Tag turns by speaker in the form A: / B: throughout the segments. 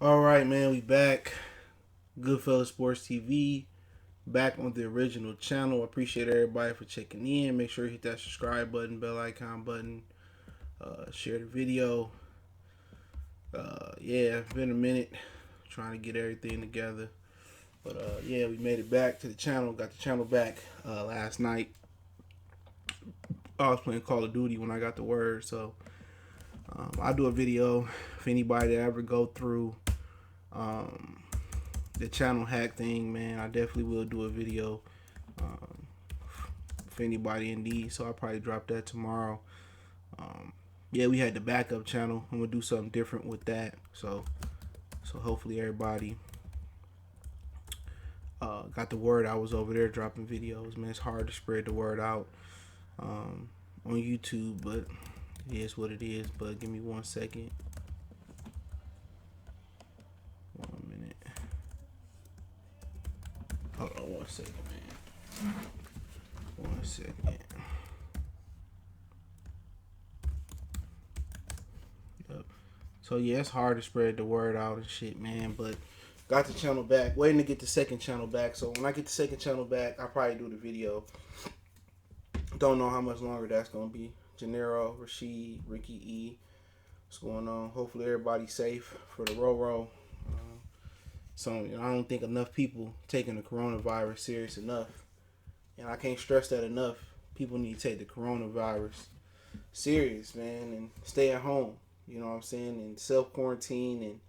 A: All right, man, we back. Goodfellas Sports TV, back on the original channel. I appreciate everybody for checking in. Make sure you hit that subscribe button, bell icon button, share the video. Yeah, it's been a minute trying to get everything together. But yeah, we made it back to the channel. Got the channel back last night. I was playing Call of Duty when I got the word. So I'll do a video if anybody that ever go through um, the channel hack thing, man. I definitely will do a video um, for anybody in need. So I'll probably drop that tomorrow. Um, yeah, we had the backup channel. I'm gonna do something different with that. So hopefully everybody got the word. I was over there dropping videos, man. It's hard to spread the word out um, on YouTube, but it is what it is. But give me 1 second. 1 minute. Hold on 1 second, man. 1 second. Yep. So yeah, it's hard to spread the word out and shit, man. But got the channel back. Waiting to get the second channel back. So when I get the second channel back, I'll probably do the video. Don't know how much longer that's gonna be. Gennaro, Rashid, Ricky E. What's going on? Hopefully everybody's safe for the Roro. So I don't think enough people taking the coronavirus serious enough. And I can't stress that enough. People need to take the coronavirus serious, man, and stay at home. You know what I'm saying? And self quarantine,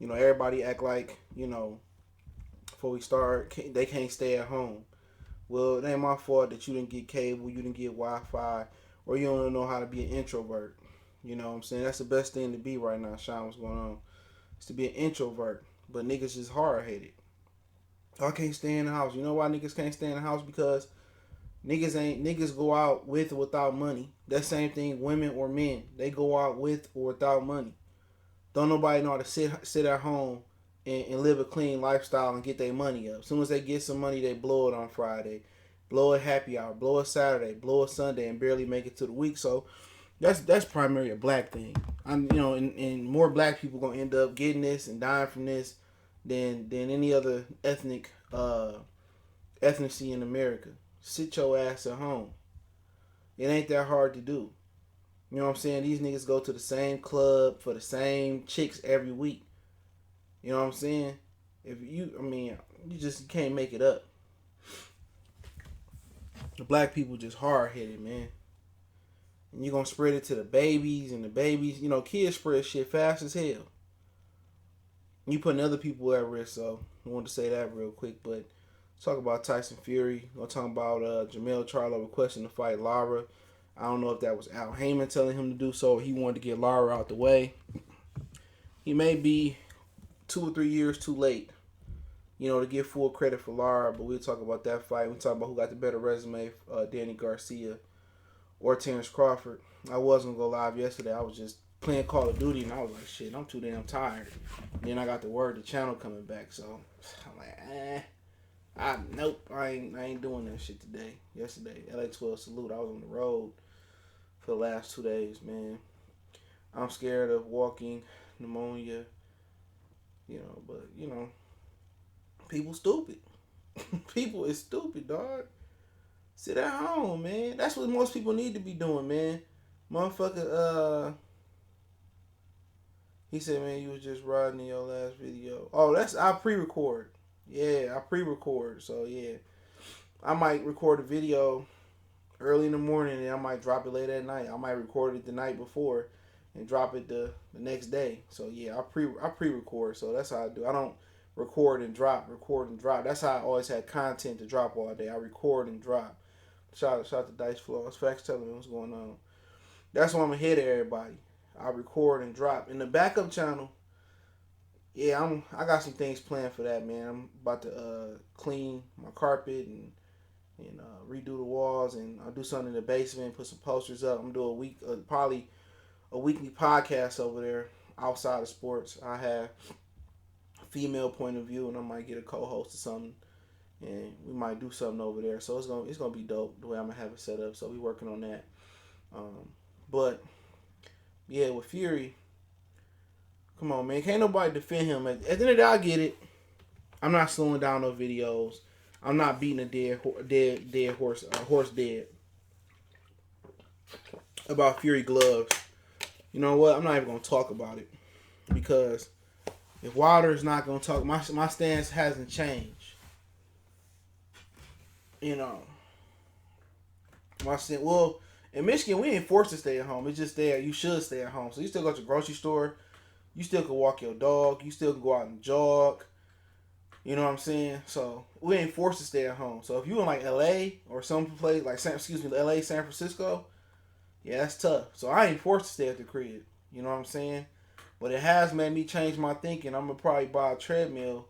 A: and everybody act like before we start they can't stay at home. Well, it ain't my fault that you didn't get cable, you didn't get Wi-Fi, or you don't know how to be an introvert. You know what I'm saying? That's the best thing to be right now, Sean. What's going on? Is to be an introvert. But niggas just hard headed. I can't stay in the house. You know why niggas can't stay in the house? Because niggas go out with or without money. That same thing, women or men. They go out with or without money. Don't nobody know how to sit at home and live a clean lifestyle and get their money up. As soon as they get some money, they blow it on Friday, blow it happy hour, blow it Saturday, blow it Sunday, and barely make it to the week. So that's primarily a black thing. And more black people gonna end up getting this and dying from this than any other ethnicity in America. Sit your ass at home. It ain't that hard to do. You know what I'm saying? These niggas go to the same club for the same chicks every week. You know what I'm saying? You just can't make it up. The black people just hard headed, man. And you're gonna spread it to the babies, and the babies, kids spread shit fast as hell. You putting other people at risk, so I wanted to say that real quick. But talk about Tyson Fury. We're talking about Jermell Charlo requesting to fight Lara. I don't know if that was Al Haymon telling him to do so, or he wanted to get Lara out the way. He may be 2 or 3 years too late, to get full credit for Lara, but we'll talk about that fight. We'll talk about who got the better resume, Danny Garcia or Terence Crawford. I wasn't going to go live yesterday. I was just playing Call of Duty, and I was like, shit, I'm too damn tired. And then I got the word, the channel coming back, so I'm like, nope, I ain't doing that shit today. Yesterday, LA 12 salute. I was on the road for the last 2 days, man. I'm scared of walking, pneumonia, but people stupid. People is stupid, dog. Sit at home, man. That's what most people need to be doing, man. Motherfucker, he said, man, you was just riding in your last video. Oh, I pre-record. Yeah, I pre-record. So yeah, I might record a video early in the morning and I might drop it late at night. I might record it the night before and drop it the next day. So yeah, I pre-record. So that's how I do. I don't record and drop. That's how I always had content to drop all day. I record and drop. Shout out to Dice Flows. Facts telling me what's going on. That's why I'm ahead of everybody. I record and drop. In the backup channel, yeah, I got some things planned for that, man. I'm about to clean my carpet and redo the walls, and I'll do something in the basement, put some posters up. I'm doing probably a weekly podcast over there outside of sports. I have a female point of view, and I might get a co-host or something, and we might do something over there. So it's gonna be dope the way I'm gonna have it set up. So we working on that. But yeah, with Fury, Come on, man. Can't nobody defend him. At the end of the day, I get it. I'm not slowing down no videos. I'm not beating a dead horse dead about Fury gloves. You know what? I'm not even gonna talk about it because if Wilder's not gonna talk, my stance hasn't changed. You know, my stance. Well, in Michigan, we ain't forced to stay at home. It's just there. You should stay at home. So you still go to the grocery store. You still can walk your dog. You still can go out and jog. You know what I'm saying? So we ain't forced to stay at home. So if you in like LA or some place like LA, San Francisco, yeah, that's tough. So I ain't forced to stay at the crib. You know what I'm saying? But it has made me change my thinking. I'm gonna probably buy a treadmill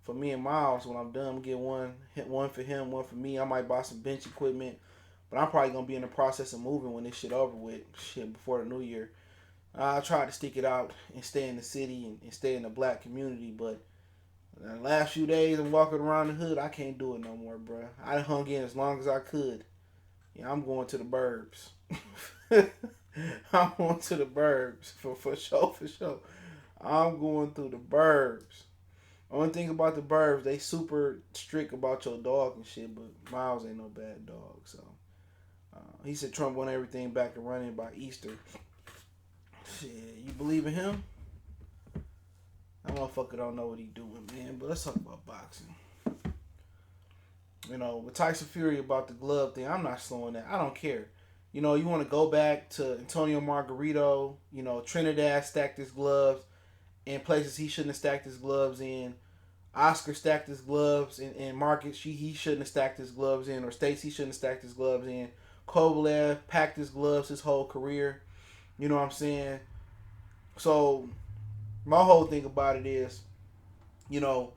A: for me and Miles when I'm done. I'm gonna get one for him, one for me. I might buy some bench equipment. But I'm probably gonna be in the process of moving when this shit over with. Shit, before the new year. I try to stick it out and stay in the city and stay in the black community, but the last few days I'm walking around the hood, I can't do it no more, bro. I hung in as long as I could. Yeah, I'm going to the burbs. I'm going to the burbs for sure. I'm going through the burbs. Only thing about the burbs, they super strict about your dog and shit, but Miles ain't no bad dog, so. He said Trump want everything back and running by Easter. Shit, you believe in him? That motherfucker don't know what he doing, man. But let's talk about boxing. You know, with Tyson Fury about the glove thing, I'm not slowing that. I don't care. You know, you want to go back to Antonio Margarito. You know, Trinidad stacked his gloves in places he shouldn't have stacked his gloves in. Oscar stacked his gloves in markets he shouldn't have stacked his gloves in, or states he shouldn't have stacked his gloves in. Kovalev packed his gloves his whole career. You know what I'm saying? So, my whole thing about it is, you know,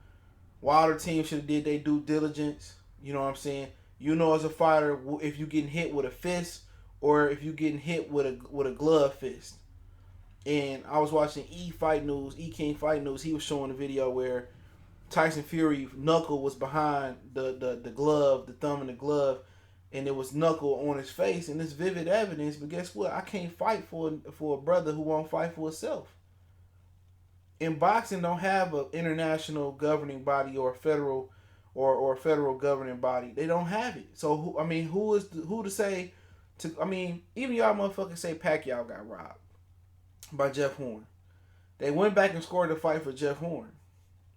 A: Wilder team should have did their due diligence. You know what I'm saying? You know, as a fighter, if you getting hit with a fist or if you getting hit with a glove fist. And I was watching E King Fight News. He was showing a video where Tyson Fury knuckle was behind the glove, the thumb in the glove, and there was knuckle on his face, and it's vivid evidence. But guess what? I can't fight for a brother who won't fight for himself. In boxing, don't have an international governing body or a federal or federal governing body. They don't have it. So who to say? Even y'all motherfuckers say Pacquiao got robbed by Jeff Horn. They went back and scored a fight for Jeff Horn.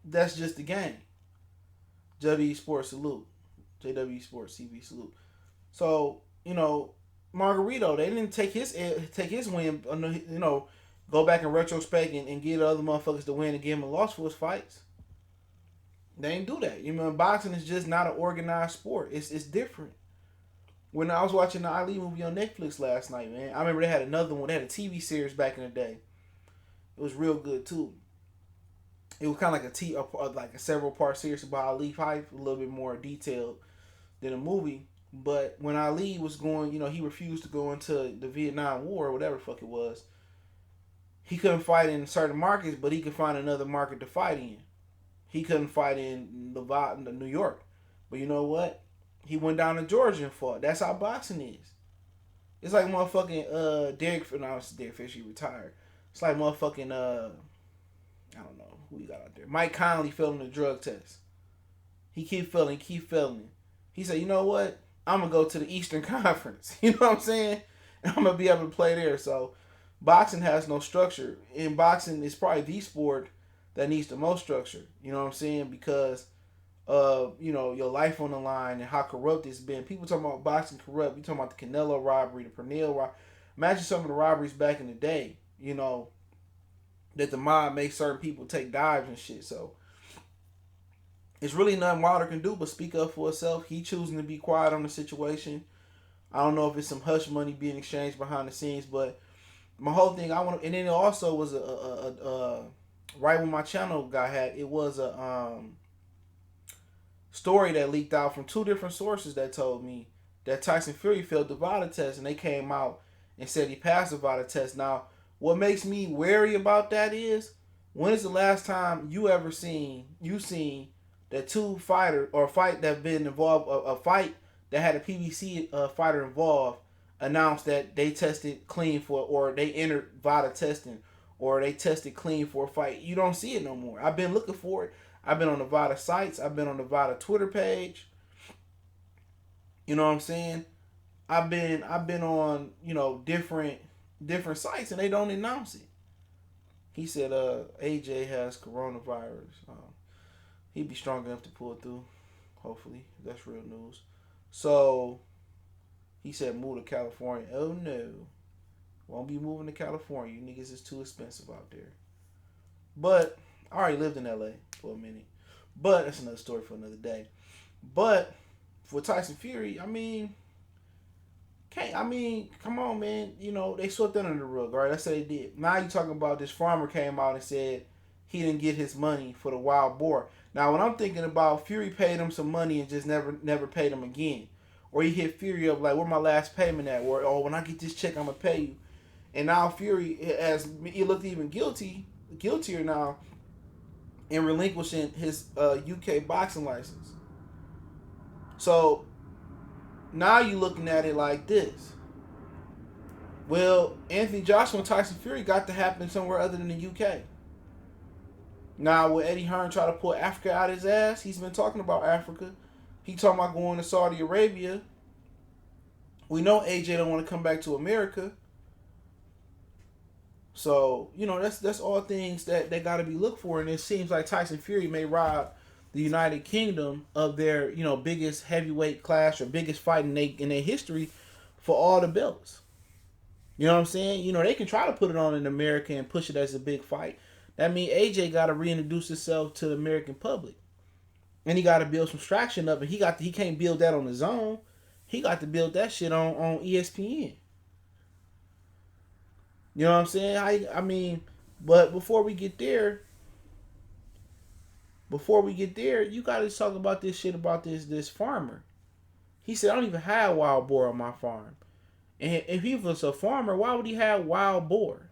A: That's just the game. JW Sports salute. JW Sports TV salute. So, you know, Margarito, they didn't take his win, you know, go back in retrospect and get other motherfuckers to win and give him a loss for his fights. They ain't do that. You know, boxing is just not an organized sport. It's different. When I was watching the Ali movie on Netflix last night, man, I remember they had another one. They had a TV series back in the day. It was real good too. It was kind of like a several part series about Ali fight, a little bit more detailed than a movie. But when Ali was going, you know, he refused to go into the Vietnam War or whatever the fuck it was. He couldn't fight in certain markets, but he could find another market to fight in. He couldn't fight in New York. But you know what? He went down to Georgia and fought. That's how boxing is. It's like motherfucking Derek Fisher, he retired. It's like motherfucking I don't know who you got out there. Mike Conley failing the drug test. He keep failing. He said, you know what? I'm going to go to the Eastern Conference. You know what I'm saying? And I'm going to be able to play there. So, boxing has no structure. And boxing is probably the sport that needs the most structure. You know what I'm saying? Because of, you know, your life on the line and how corrupt it's been. People talking about boxing corrupt. You talking about the Canelo robbery, the Pernell robbery. Imagine some of the robberies back in the day, you know, that the mob makes certain people take dives and shit. So, it's really nothing Wilder can do but speak up for himself. He choosing to be quiet on the situation. I don't know if it's some hush money being exchanged behind the scenes, but my whole thing, and then it also was right when my channel got hacked, it was a story that leaked out from two different sources that told me that Tyson Fury failed the VADA test, and they came out and said he passed the VADA test. Now, what makes me wary about that is, when is the last time you seen that two fighters or a fight that been involved, a fight that had a PBC fighter involved, announced that they tested clean for, or they entered VADA testing, or they tested clean for a fight. You don't see it no more. I've been looking for it. I've been on Nevada sites. I've been on Nevada Twitter page. You know what I'm saying? I've been on, different sites, and they don't announce it. He said AJ has coronavirus. He'd be strong enough to pull it through. Hopefully. That's real news. So he said move to California. Oh no. Won't be moving to California. You niggas is too expensive out there. But I already lived in LA for a minute. But that's another story for another day. But for Tyson Fury, come on, man. They swept that under the rug, right? That's what they did. Now you talking about this farmer came out and said he didn't get his money for the wild boar. Now, when I'm thinking about Fury paid him some money and just never paid him again. Or he hit Fury up like, where my last payment at? Or, oh, when I get this check, I'm going to pay you. And now Fury, he looked even guiltier now in relinquishing his UK boxing license. So now you're looking at it like this. Well, Anthony Joshua and Tyson Fury got to happen somewhere other than the UK. Now, will Eddie Hearn try to pull Africa out his ass? He's been talking about Africa. He talking about going to Saudi Arabia. We know AJ don't want to come back to America. So, that's all things that they got to be looked for. And it seems like Tyson Fury may rob the United Kingdom of their, biggest heavyweight clash or biggest fight in their history for all the belts. You know what I'm saying? They can try to put it on in America and push it as a big fight. That means AJ got to reintroduce himself to the American public. And he got to build some traction up. And he can't build that on his own. He got to build that shit on ESPN. You know what I'm saying? But before we get there, you got to talk about this shit about this farmer. He said, I don't even have wild boar on my farm. And if he was a farmer, why would he have wild boar?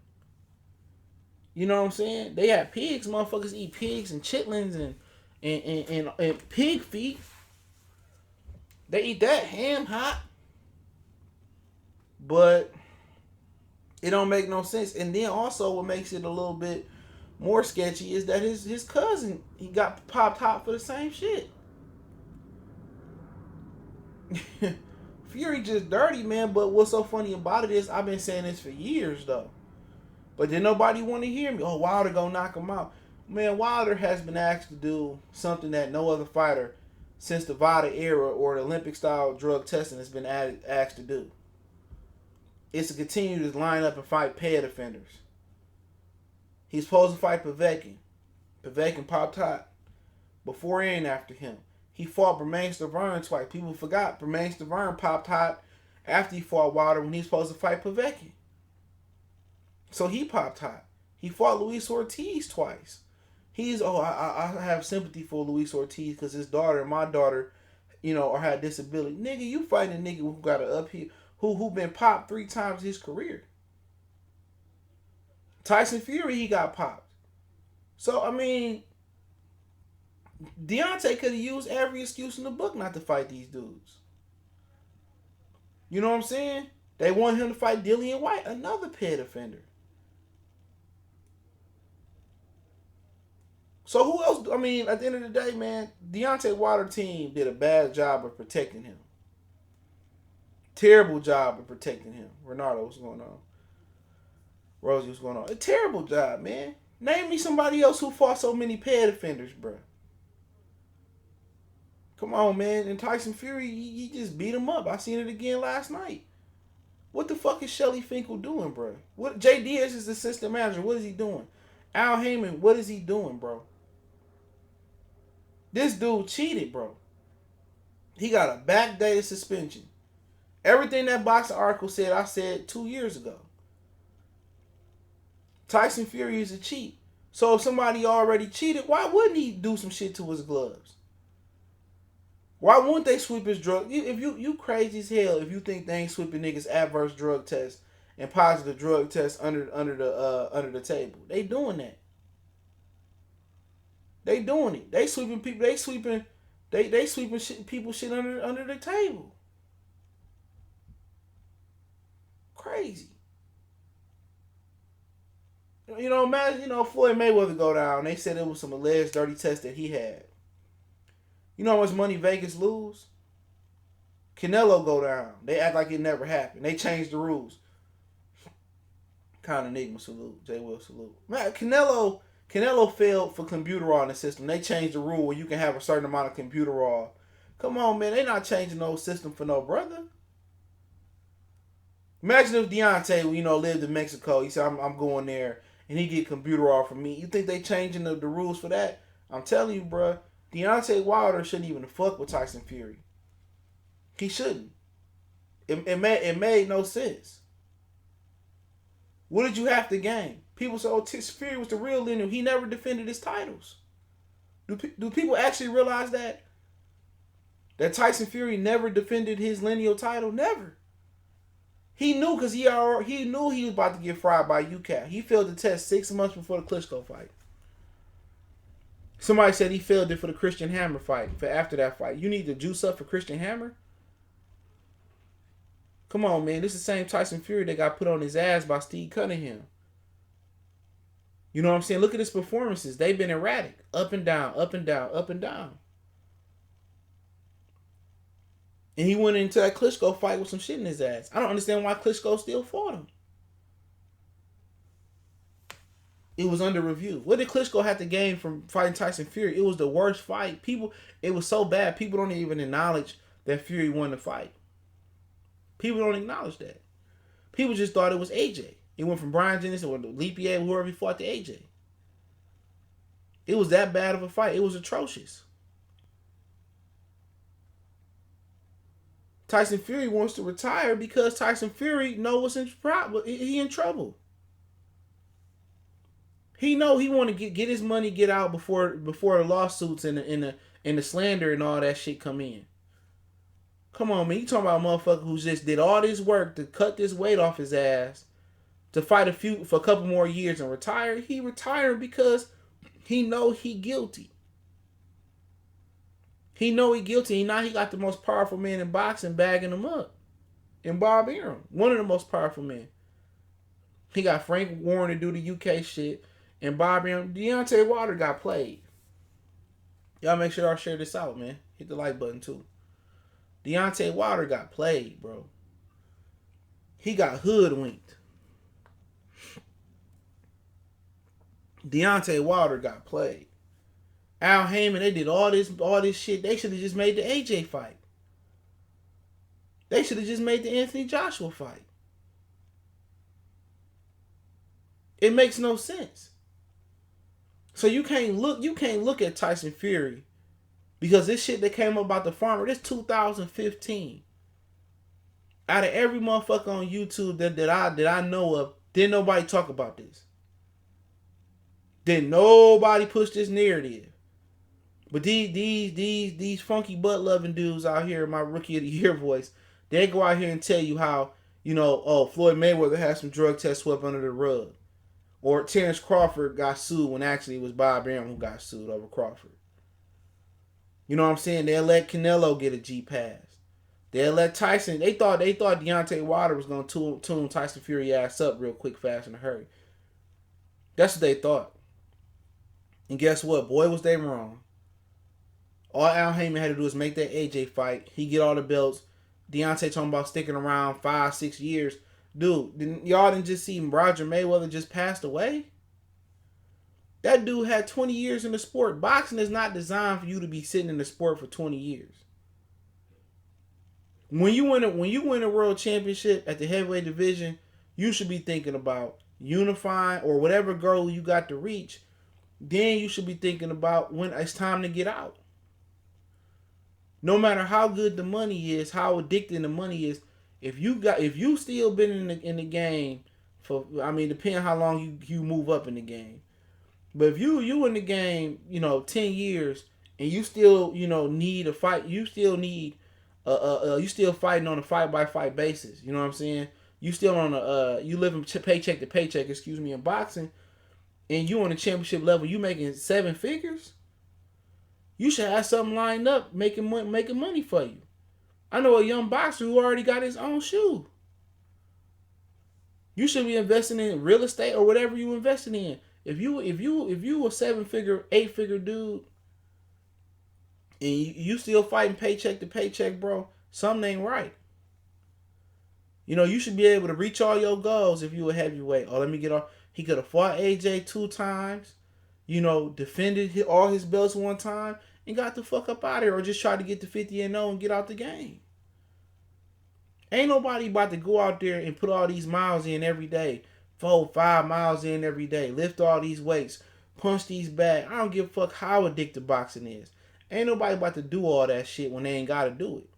A: You know what I'm saying? They have pigs. Motherfuckers eat pigs and chitlins and pig feet. They eat that ham hot. But it don't make no sense. And then also what makes it a little bit more sketchy is that his cousin, he got popped hot for the same shit. Fury just dirty, man. But what's so funny about it is I've been saying this for years, though. But then nobody want to hear me. Oh, Wilder gonna knock him out. Man, Wilder has been asked to do something that no other fighter since the VADA era or the Olympic-style drug testing has been asked to do. It's to continue to line up and fight ped offenders. He's supposed to fight Povetkin. Povetkin popped hot before and after him. He fought Bermane Stiverne twice. People forgot Bermane Stiverne popped hot after he fought Wilder when he was supposed to fight Povetkin. So he popped hot. He fought Luis Ortiz twice. I have sympathy for Luis Ortiz because his daughter and my daughter, had disability. Nigga, you fighting a nigga who got an uphill, who been popped 3 times his career. Tyson Fury, he got popped. So, Deontay could have used every excuse in the book not to fight these dudes. You know what I'm saying? They want him to fight Dillian White, another ped offender. So who else? At the end of the day, man, Deontay Wilder team did a bad job of protecting him. Terrible job of protecting him. Renardo, what's going on? Rosie, what's going on? A terrible job, man. Name me somebody else who fought so many ped offenders, bro. Come on, man. And Tyson Fury, he just beat him up. I seen it again last night. What the fuck is Shelly Finkel doing, bro? What? Jay Diaz is the assistant manager. What is he doing? Al Haymon, what is he doing, bro? This dude cheated, bro. He got a backdated suspension. Everything that boxing article said, I said 2 years ago. Tyson Fury is a cheat. So if somebody already cheated, why wouldn't he do some shit to his gloves? Why wouldn't they sweep his drug? If you crazy as hell if you think they ain't sweeping niggas adverse drug tests and positive drug tests under the table. They doing that. They doing it. They sweeping people. They sweeping people shit under the table. Crazy. Imagine, Floyd Mayweather go down. They said it was some alleged dirty test that he had. You know how much money Vegas lose? Canelo go down. They act like it never happened. They changed the rules. Kind of enigma salute. J. Will salute. Man, Canelo failed for computer in the system. They changed the rule where you can have a certain amount of computer. Come on, man. They not changing no system for no brother. Imagine if Deontay, lived in Mexico. He said, I'm going there, and he get computer from me. You think they changing the rules for that? I'm telling you, bro. Deontay Wilder shouldn't even fuck with Tyson Fury. He shouldn't. It made no sense. What did you have to gain? People say, Tyson Fury was the real lineal. He never defended his titles. Do people actually realize that? That Tyson Fury never defended his lineal title? Never. He knew because he knew he was about to get fried by UCAT. He failed the test 6 months before the Klitschko fight. Somebody said he failed it for the Christian Hammer fight. For after that fight, you need to juice up for Christian Hammer. Come on, man. This is the same Tyson Fury that got put on his ass by Steve Cunningham. You know what I'm saying? Look at his performances. They've been erratic. Up and down, up and down, up and down. And he went into that Klitschko fight with some shit in his ass. I don't understand why Klitschko still fought him. It was under review. What did Klitschko have to gain from fighting Tyson Fury? It was the worst fight. It was so bad, people don't even acknowledge that Fury won the fight. People don't acknowledge that. People just thought it was AJ. It went from Brian Jennings or Lipier, whoever he fought, to AJ. It was that bad of a fight. It was atrocious. Tyson Fury wants to retire because Tyson Fury knows he in trouble. He know he want to get his money, get out before the lawsuits and the slander and all that shit come in. Come on, man. You talking about a motherfucker who just did all this work to cut this weight off his ass to fight for a couple more years and retire. He retired because he know he guilty. He know he guilty. And now he got the most powerful man in boxing bagging him up. And Bob Arum, one of the most powerful men. He got Frank Warren to do the UK shit. And Bob Arum, Deontay Wilder got played. Y'all make sure y'all share this out, man. Hit the like button too. Deontay Wilder got played, bro. He got hoodwinked. Deontay Wilder got played. Al Haymon, they did all this shit. They should have just made the AJ fight. They should have just made the Anthony Joshua fight. It makes no sense. So you can't look at Tyson Fury because this shit that came up about the farmer, this 2015. Out of every motherfucker on YouTube that I know of, didn't nobody talk about this. Didn't nobody push this narrative. But these funky butt loving dudes out here, my rookie of the year voice, they go out here and tell you how, Floyd Mayweather had some drug tests swept under the rug. Or Terence Crawford got sued when actually it was Bob Arum who got sued over Crawford. You know what I'm saying? They'll let Canelo get a G pass. They'll let Tyson. They thought Deontay Wilder was gonna tune Tyson Fury ass up real quick, fast, in a hurry. That's what they thought. And guess what? Boy, was they wrong. All Al Haymon had to do was make that AJ fight. He get all the belts. Deontay talking about sticking around 5-6 years. Dude, y'all didn't just see Roger Mayweather just passed away? That dude had 20 years in the sport. Boxing is not designed for you to be sitting in the sport for 20 years. When you win a world championship at the heavyweight division, you should be thinking about unifying or whatever goal you got to reach. Then you should be thinking about when it's time to get out. No matter how good the money is, how addicting the money is, if you still been in the game for, depending on how long you move up in the game. But if you in the game, 10 years and you still, need a fight, you still need you still fighting on a fight-by-fight basis. You know what I'm saying? You still on you living paycheck to paycheck, in boxing, and you on the championship level, you making 7 figures. You should have something lined up making money for you. I know a young boxer who already got his own shoe. You should be investing in real estate or whatever you investing in. If you a 7-figure, 8-figure dude, and you still fighting paycheck to paycheck, bro, something ain't right. You know, you should be able to reach all your goals if you a heavyweight. Oh, let me get off. He could have fought AJ 2 times. You know, defended all his belts 1 time and got the fuck up out of here, or just tried to get to 50-0 and get out the game. Ain't nobody about to go out there and put all these miles in every day. 4-5 miles in every day. Lift all these weights. Punch these bags. I don't give a fuck how addictive boxing is. Ain't nobody about to do all that shit when they ain't got to do it.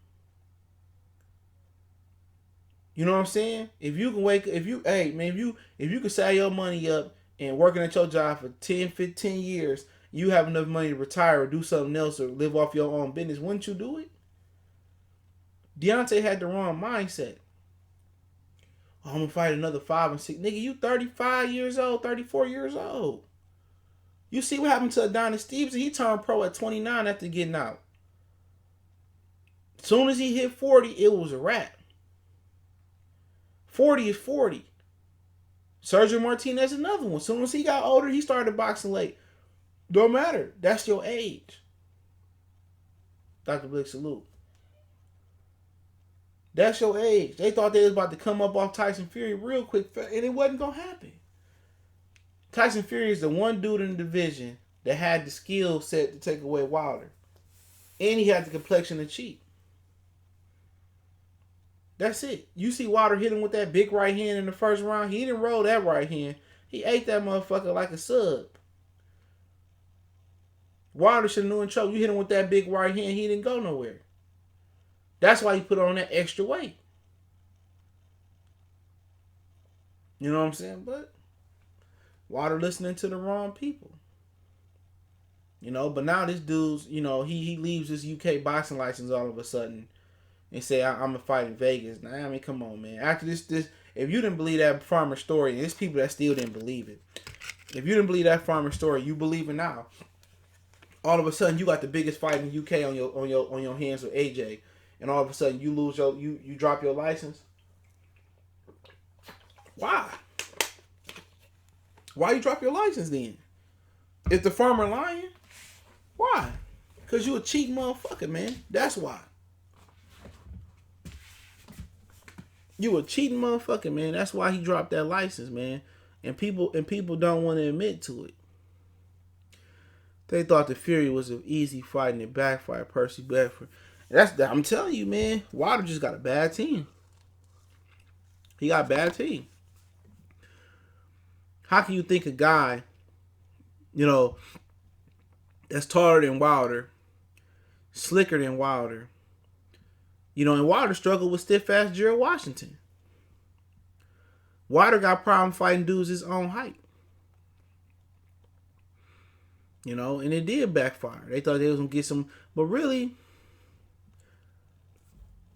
A: You know what I'm saying? If you can if you can save your money up and working at your job for 10, 15 years, you have enough money to retire or do something else or live off your own business, wouldn't you do it? Deontay had the wrong mindset. Oh, I'm going to fight another 5 and 6. Nigga, you 35 years old, 34 years old. You see what happened to Adonis Stevenson? He turned pro at 29 after getting out. As soon as he hit 40, it was a wrap. 40 is 40. Sergio Martinez, another one. As soon as he got older, he started boxing late. Don't matter. That's your age. Dr. Blick, salute. That's your age. They thought they was about to come up off Tyson Fury real quick, and it wasn't going to happen. Tyson Fury is the one dude in the division that had the skill set to take away Wilder. And he had the complexion to cheat. That's it. You see Wilder hit him with that big right hand in the first round. He didn't roll that right hand. He ate that motherfucker like a sub. Wilder should have knew in trouble. You hit him with that big right hand, he didn't go nowhere. That's why he put on that extra weight. You know what I'm saying? But Wilder listening to the wrong people. You know, but now this dude's, you know, he leaves his UK boxing license all of a sudden and say, I'm going to fight in Vegas. Now, I mean, come on, man. After this, if you didn't believe that farmer story, and there's people that still didn't believe it. If you didn't believe that farmer story, you believe it now. All of a sudden, you got the biggest fight in the UK on your hands with AJ. And all of a sudden, you lose you drop your license. Why? Why you drop your license then? If the farmer lying, why? Because you a cheating motherfucker, man. That's why. You a cheating motherfucker, man. That's why he dropped that license, man. And people don't want to admit to it. They thought the Fury was an easy fight and it backfired. Percy Bedford. I'm telling you, man. Wilder just got a bad team. He got a bad team. How can you think a guy, you know, that's taller than Wilder, slicker than Wilder, you know, and Wilder struggled with stiff-ass Gerald Washington. Wilder got problem fighting dudes his own height. You know, and it did backfire. They thought they was going to get some, but really,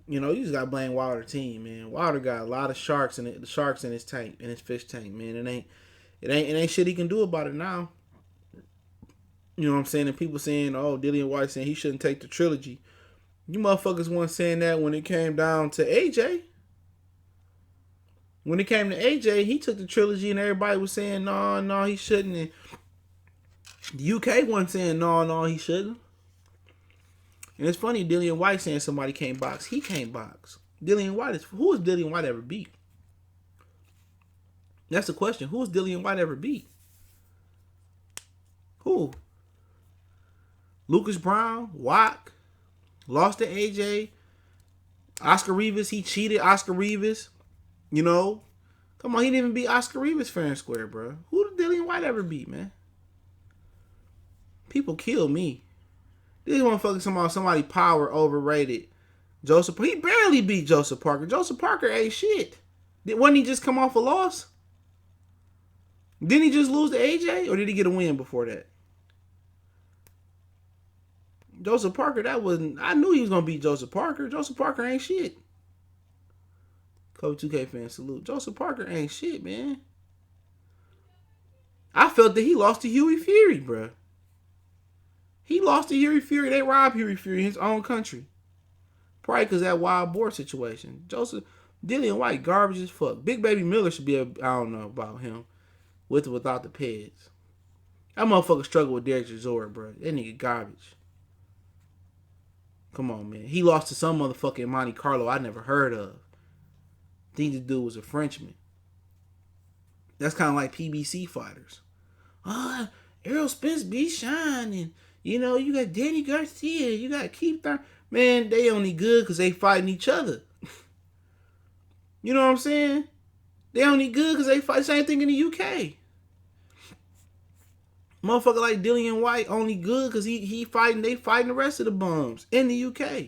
A: you know, you just got to blame Wilder team, man. Wilder got a lot of sharks in his tank, in his fish tank, man. It ain't shit he can do about it now. You know what I'm saying? And people saying, oh, Dillian White saying he shouldn't take the trilogy. You motherfuckers weren't saying that when it came down to AJ. When it came to AJ, he took the trilogy and everybody was saying, no, he shouldn't. And the UK wasn't saying, no, he shouldn't. And it's funny, Dillian White saying somebody can't box. He can't box. Who has Dillian White ever beat? That's the question. Who has Dillian White ever beat? Who? Lucas Brown? Wack? Lost to AJ? Oscar Rivas? He cheated Oscar Rivas? You know? Come on, he didn't even beat Oscar Rivas fair and square, bro. Who did Dillian White ever beat, man? People kill me. These motherfuckers talking about somebody power overrated. He barely beat Joseph Parker. Joseph Parker ain't shit. Wasn't he just come off a loss? Didn't he just lose to AJ? Or did he get a win before that? Joseph Parker, I knew he was going to beat Joseph Parker. Joseph Parker ain't shit. Kobe 2K fan, salute. Joseph Parker ain't shit, man. I felt that he lost to Huey Fury, bro. He lost to Huey Fury. They robbed Huey Fury in his own country. Probably because of that wild boar situation. Joseph Dillian White, garbage as fuck. Big Baby Miller should be I don't know about him. With or without the peds. That motherfucker struggled with Derek Chisora, bro. That nigga garbage. Come on, man. He lost to some motherfucker in Monte Carlo I never heard of. I think the dude was a Frenchman. That's kind of like PBC fighters. Errol Spence be shining. You know, you got Danny Garcia. You got Keith Thurman. Man, they only good because they fighting each other. You know what I'm saying? They only good because they fight. Same thing in the UK. Motherfucker like Dillian White only good because he fighting. They fighting the rest of the bums in the UK.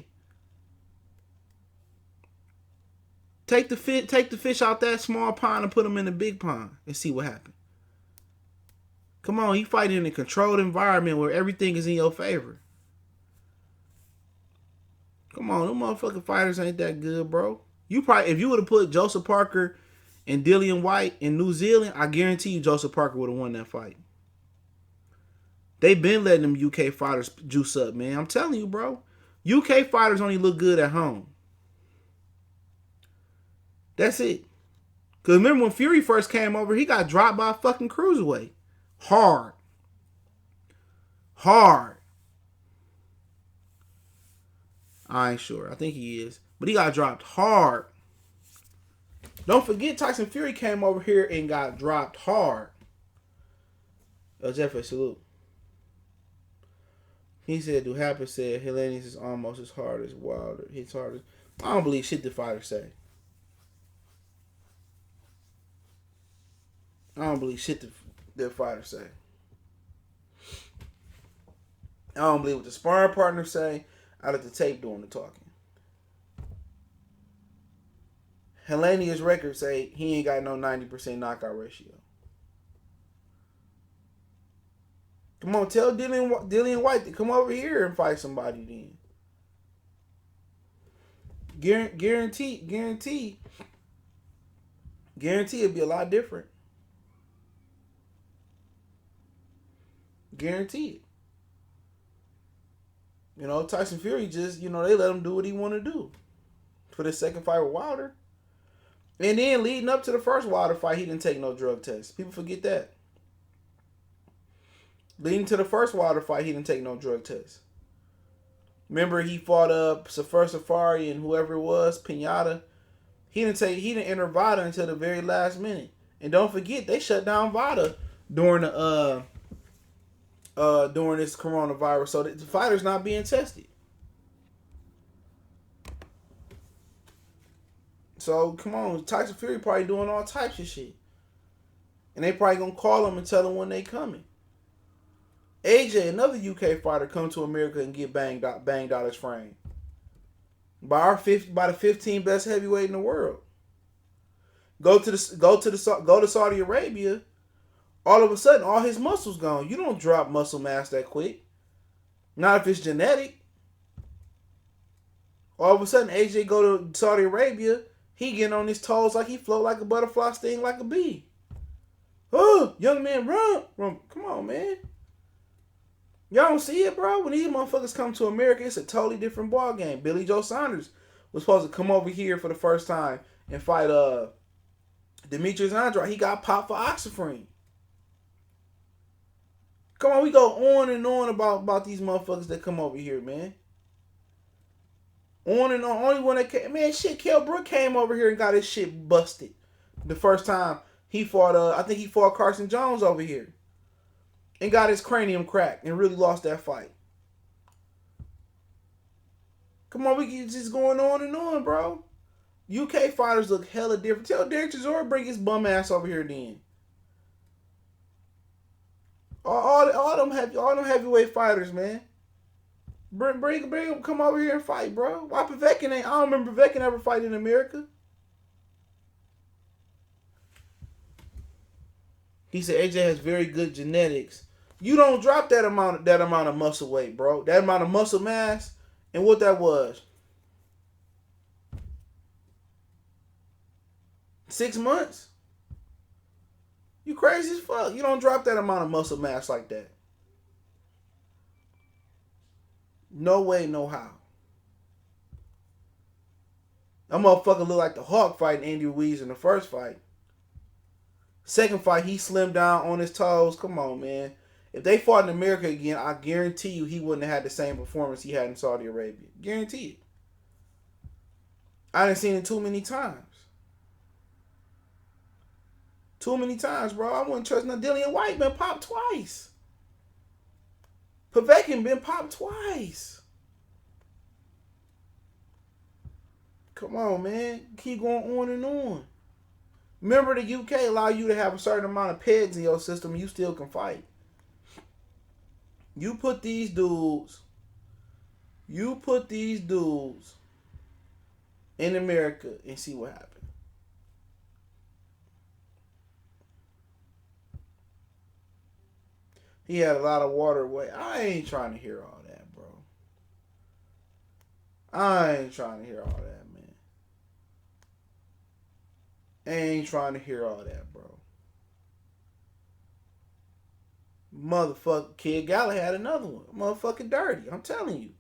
A: Take the fish out that small pond and put them in the big pond and see what happens. Come on, he fighting in a controlled environment where everything is in your favor. Come on, them motherfucking fighters ain't that good, bro. You probably, if you would have put Joseph Parker and Dillian White in New Zealand, I guarantee you Joseph Parker would have won that fight. They been letting them UK fighters juice up, man. I'm telling you, bro. UK fighters only look good at home. That's it. Because remember when Fury first came over, he got dropped by a fucking cruiserweight. Hard. I ain't sure. I think he is. But he got dropped hard. Don't forget Tyson Fury came over here and got dropped hard. Jeffrey, salute. He said, Duhapa said, Hellenius is almost as hard as Wilder. Hits harder. I don't believe shit the fighters say. I don't believe shit the fighters say. I don't believe what the sparring partners say. I let the tape doing the talking. Hellenius records say he ain't got no 90% knockout ratio. Come on, tell Dillian White to come over here and fight somebody then. Guarantee it'd be a lot different. Guarantee it. You know, Tyson Fury just, they let him do what he want to do. For the second fight with Wilder. And then leading up to the first Wilder fight, he didn't take no drug test. People forget that. Leading to the first Wilder fight, he didn't take no drug test. Remember, he fought Safari and whoever it was, Pinata. He didn't enter VADA until the very last minute. And don't forget, they shut down VADA during this coronavirus, so the fighter's not being tested. So come on, Tyson Fury probably doing all types of shit, and they probably gonna call him and tell him when they coming. AJ, another UK fighter, come to America and get banged out his frame by the 15 best heavyweight in the world. Go to Saudi Arabia. All of a sudden, all his muscles gone. You don't drop muscle mass that quick. Not if it's genetic. All of a sudden, AJ go to Saudi Arabia. He getting on his toes like he float like a butterfly, sting like a bee. Oh, young man, run. Come on, man. Y'all don't see it, bro? When these motherfuckers come to America, it's a totally different ball game. Billy Joe Saunders was supposed to come over here for the first time and fight Demetrius Andrade. He got popped for oxyfrine. Come on, we go on and on about these motherfuckers that come over here, man. On and on. Only one that came, man, shit, Kell Brook came over here and got his shit busted. The first time he fought, I think he fought Carson Jones over here. And got his cranium cracked and really lost that fight. Come on, we keep just going on and on, bro. UK fighters look hella different. Tell Derek Chisora bring his bum ass over here then. All them heavyweight fighters, man. Bring them, come over here and fight, bro. Why Povetkin ain't? I don't remember Povetkin ever fighting in America. He said AJ has very good genetics. You don't drop that amount of muscle weight, bro. That amount of muscle mass, and what that was. 6 months? You crazy as fuck. You don't drop that amount of muscle mass like that. No way, no how. That motherfucker looked like the Hawk fighting Andy Ruiz in the first fight. Second fight, he slimmed down on his toes. Come on, man. If they fought in America again, I guarantee you he wouldn't have had the same performance he had in Saudi Arabia. Guarantee it. I done seen it too many times. Too many times, bro. I wouldn't trust nothing. Dillian White been popped twice. Povetkin been popped twice. Come on, man. Keep going on and on. Remember, the UK allow you to have a certain amount of pegs in your system and you still can fight. You put these dudes in America and see what happens. He had a lot of water weight. I ain't trying to hear all that, bro. I ain't trying to hear all that, man. I ain't trying to hear all that, bro. Motherfucker, Kid Gallagher had another one. Motherfucking dirty. I'm telling you.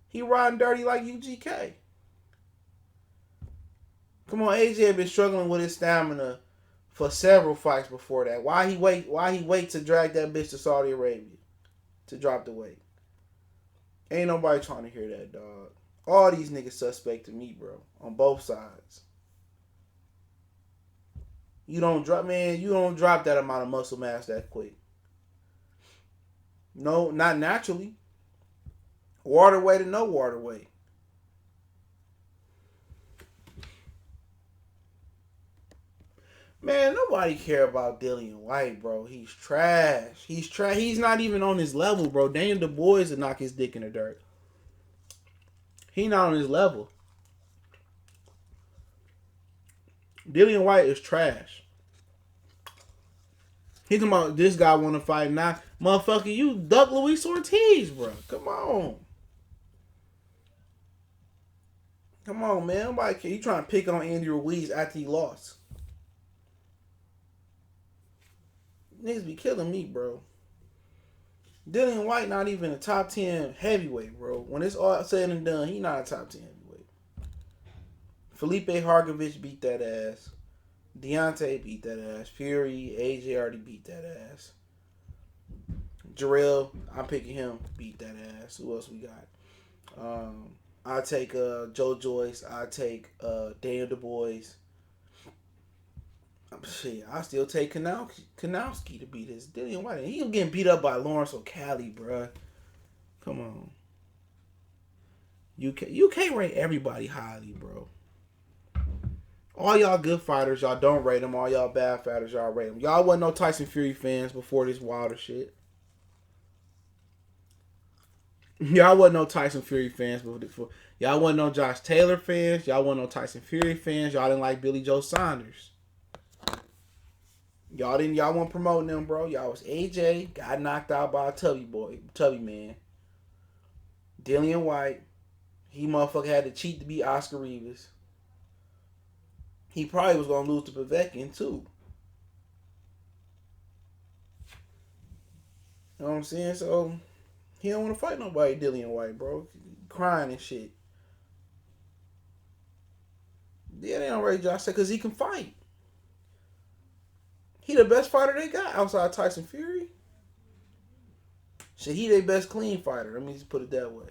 A: He riding dirty like UGK. Come on, AJ had been struggling with his stamina for several fights before that. Why he wait to drag that bitch to Saudi Arabia to drop the weight? Ain't nobody trying to hear that, dog. All these niggas suspect to me, bro. On both sides. You don't drop that amount of muscle mass that quick. No, not naturally. Water weight or no water weight. Man, nobody care about Dillian White, bro. He's trash. He's not even on his level, bro. Daniel Dubois to knock his dick in the dirt. He not on his level. Dillian White is trash. He's talking about this guy want to fight now. Motherfucker, you duck Luis Ortiz, bro. Come on. Come on, man. Nobody care. You trying to pick on Andy Ruiz after he lost. Niggas be killing me, bro. Dillian White not even a top 10 heavyweight, bro. When it's all said and done, he not a top 10 heavyweight. Felipe Hargovich beat that ass. Deontay beat that ass. Fury, AJ already beat that ass. Jermell, I'm picking him, beat that ass. Who else we got? I take Joe Joyce. I take Daniel Dubois. Shit, I still take Kanowski to beat his Dillian White. He getting beat up by Lawrence O'Callaghan, bruh. Come on. You can't rate everybody highly, bro. All y'all good fighters, y'all don't rate them. All y'all bad fighters, y'all rate them. Y'all wasn't no Tyson Fury fans before this Wilder shit. Y'all wasn't no Tyson Fury fans before. Y'all wasn't no Josh Taylor fans. Y'all wasn't no Tyson Fury fans. Y'all didn't like Billy Joe Saunders. Y'all weren't promoting them, bro. Y'all was AJ, got knocked out by a tubby man. Dillian White, he motherfucker had to cheat to beat Oscar Rivas. He probably was gonna lose to Povetkin too. You know what I'm saying? So he don't want to fight nobody, Dillian White, bro. Crying and shit. Yeah, they don't rate Josh because he can fight. He the best fighter they got outside Tyson Fury. Shit, he their best clean fighter. Let me just put it that way.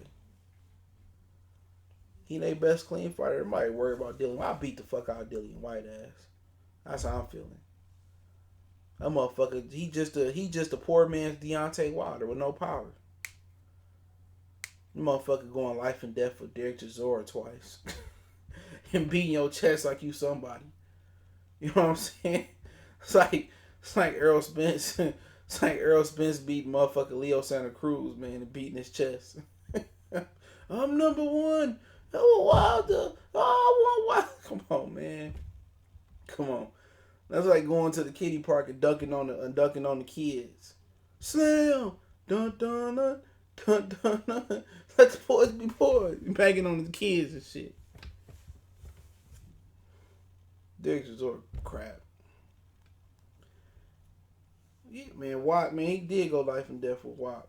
A: He their best clean fighter. Everybody worry about Dillian White. I beat the fuck out of Dillian White ass. That's how I'm feeling. That motherfucker, he just a poor man's Deontay Wilder with no power. That motherfucker going life and death for Derek Chisora twice. And beating your chest like you somebody. You know what I'm saying? It's like Errol Spence. It's like Errol Spence beating motherfucker Leo Santa Cruz, man, and beating his chest. I'm number one. Oh, Wilder. Oh, I want Wilder. Come on, man. Come on. That's like going to the kiddie park and dunking on the kids. Slam. Dun dun dun dun dun dun. Let the boys be boys. Banging on the kids and shit. Derek Chisora crap. Yeah, man, Watt, man, he did go life and death with Watt.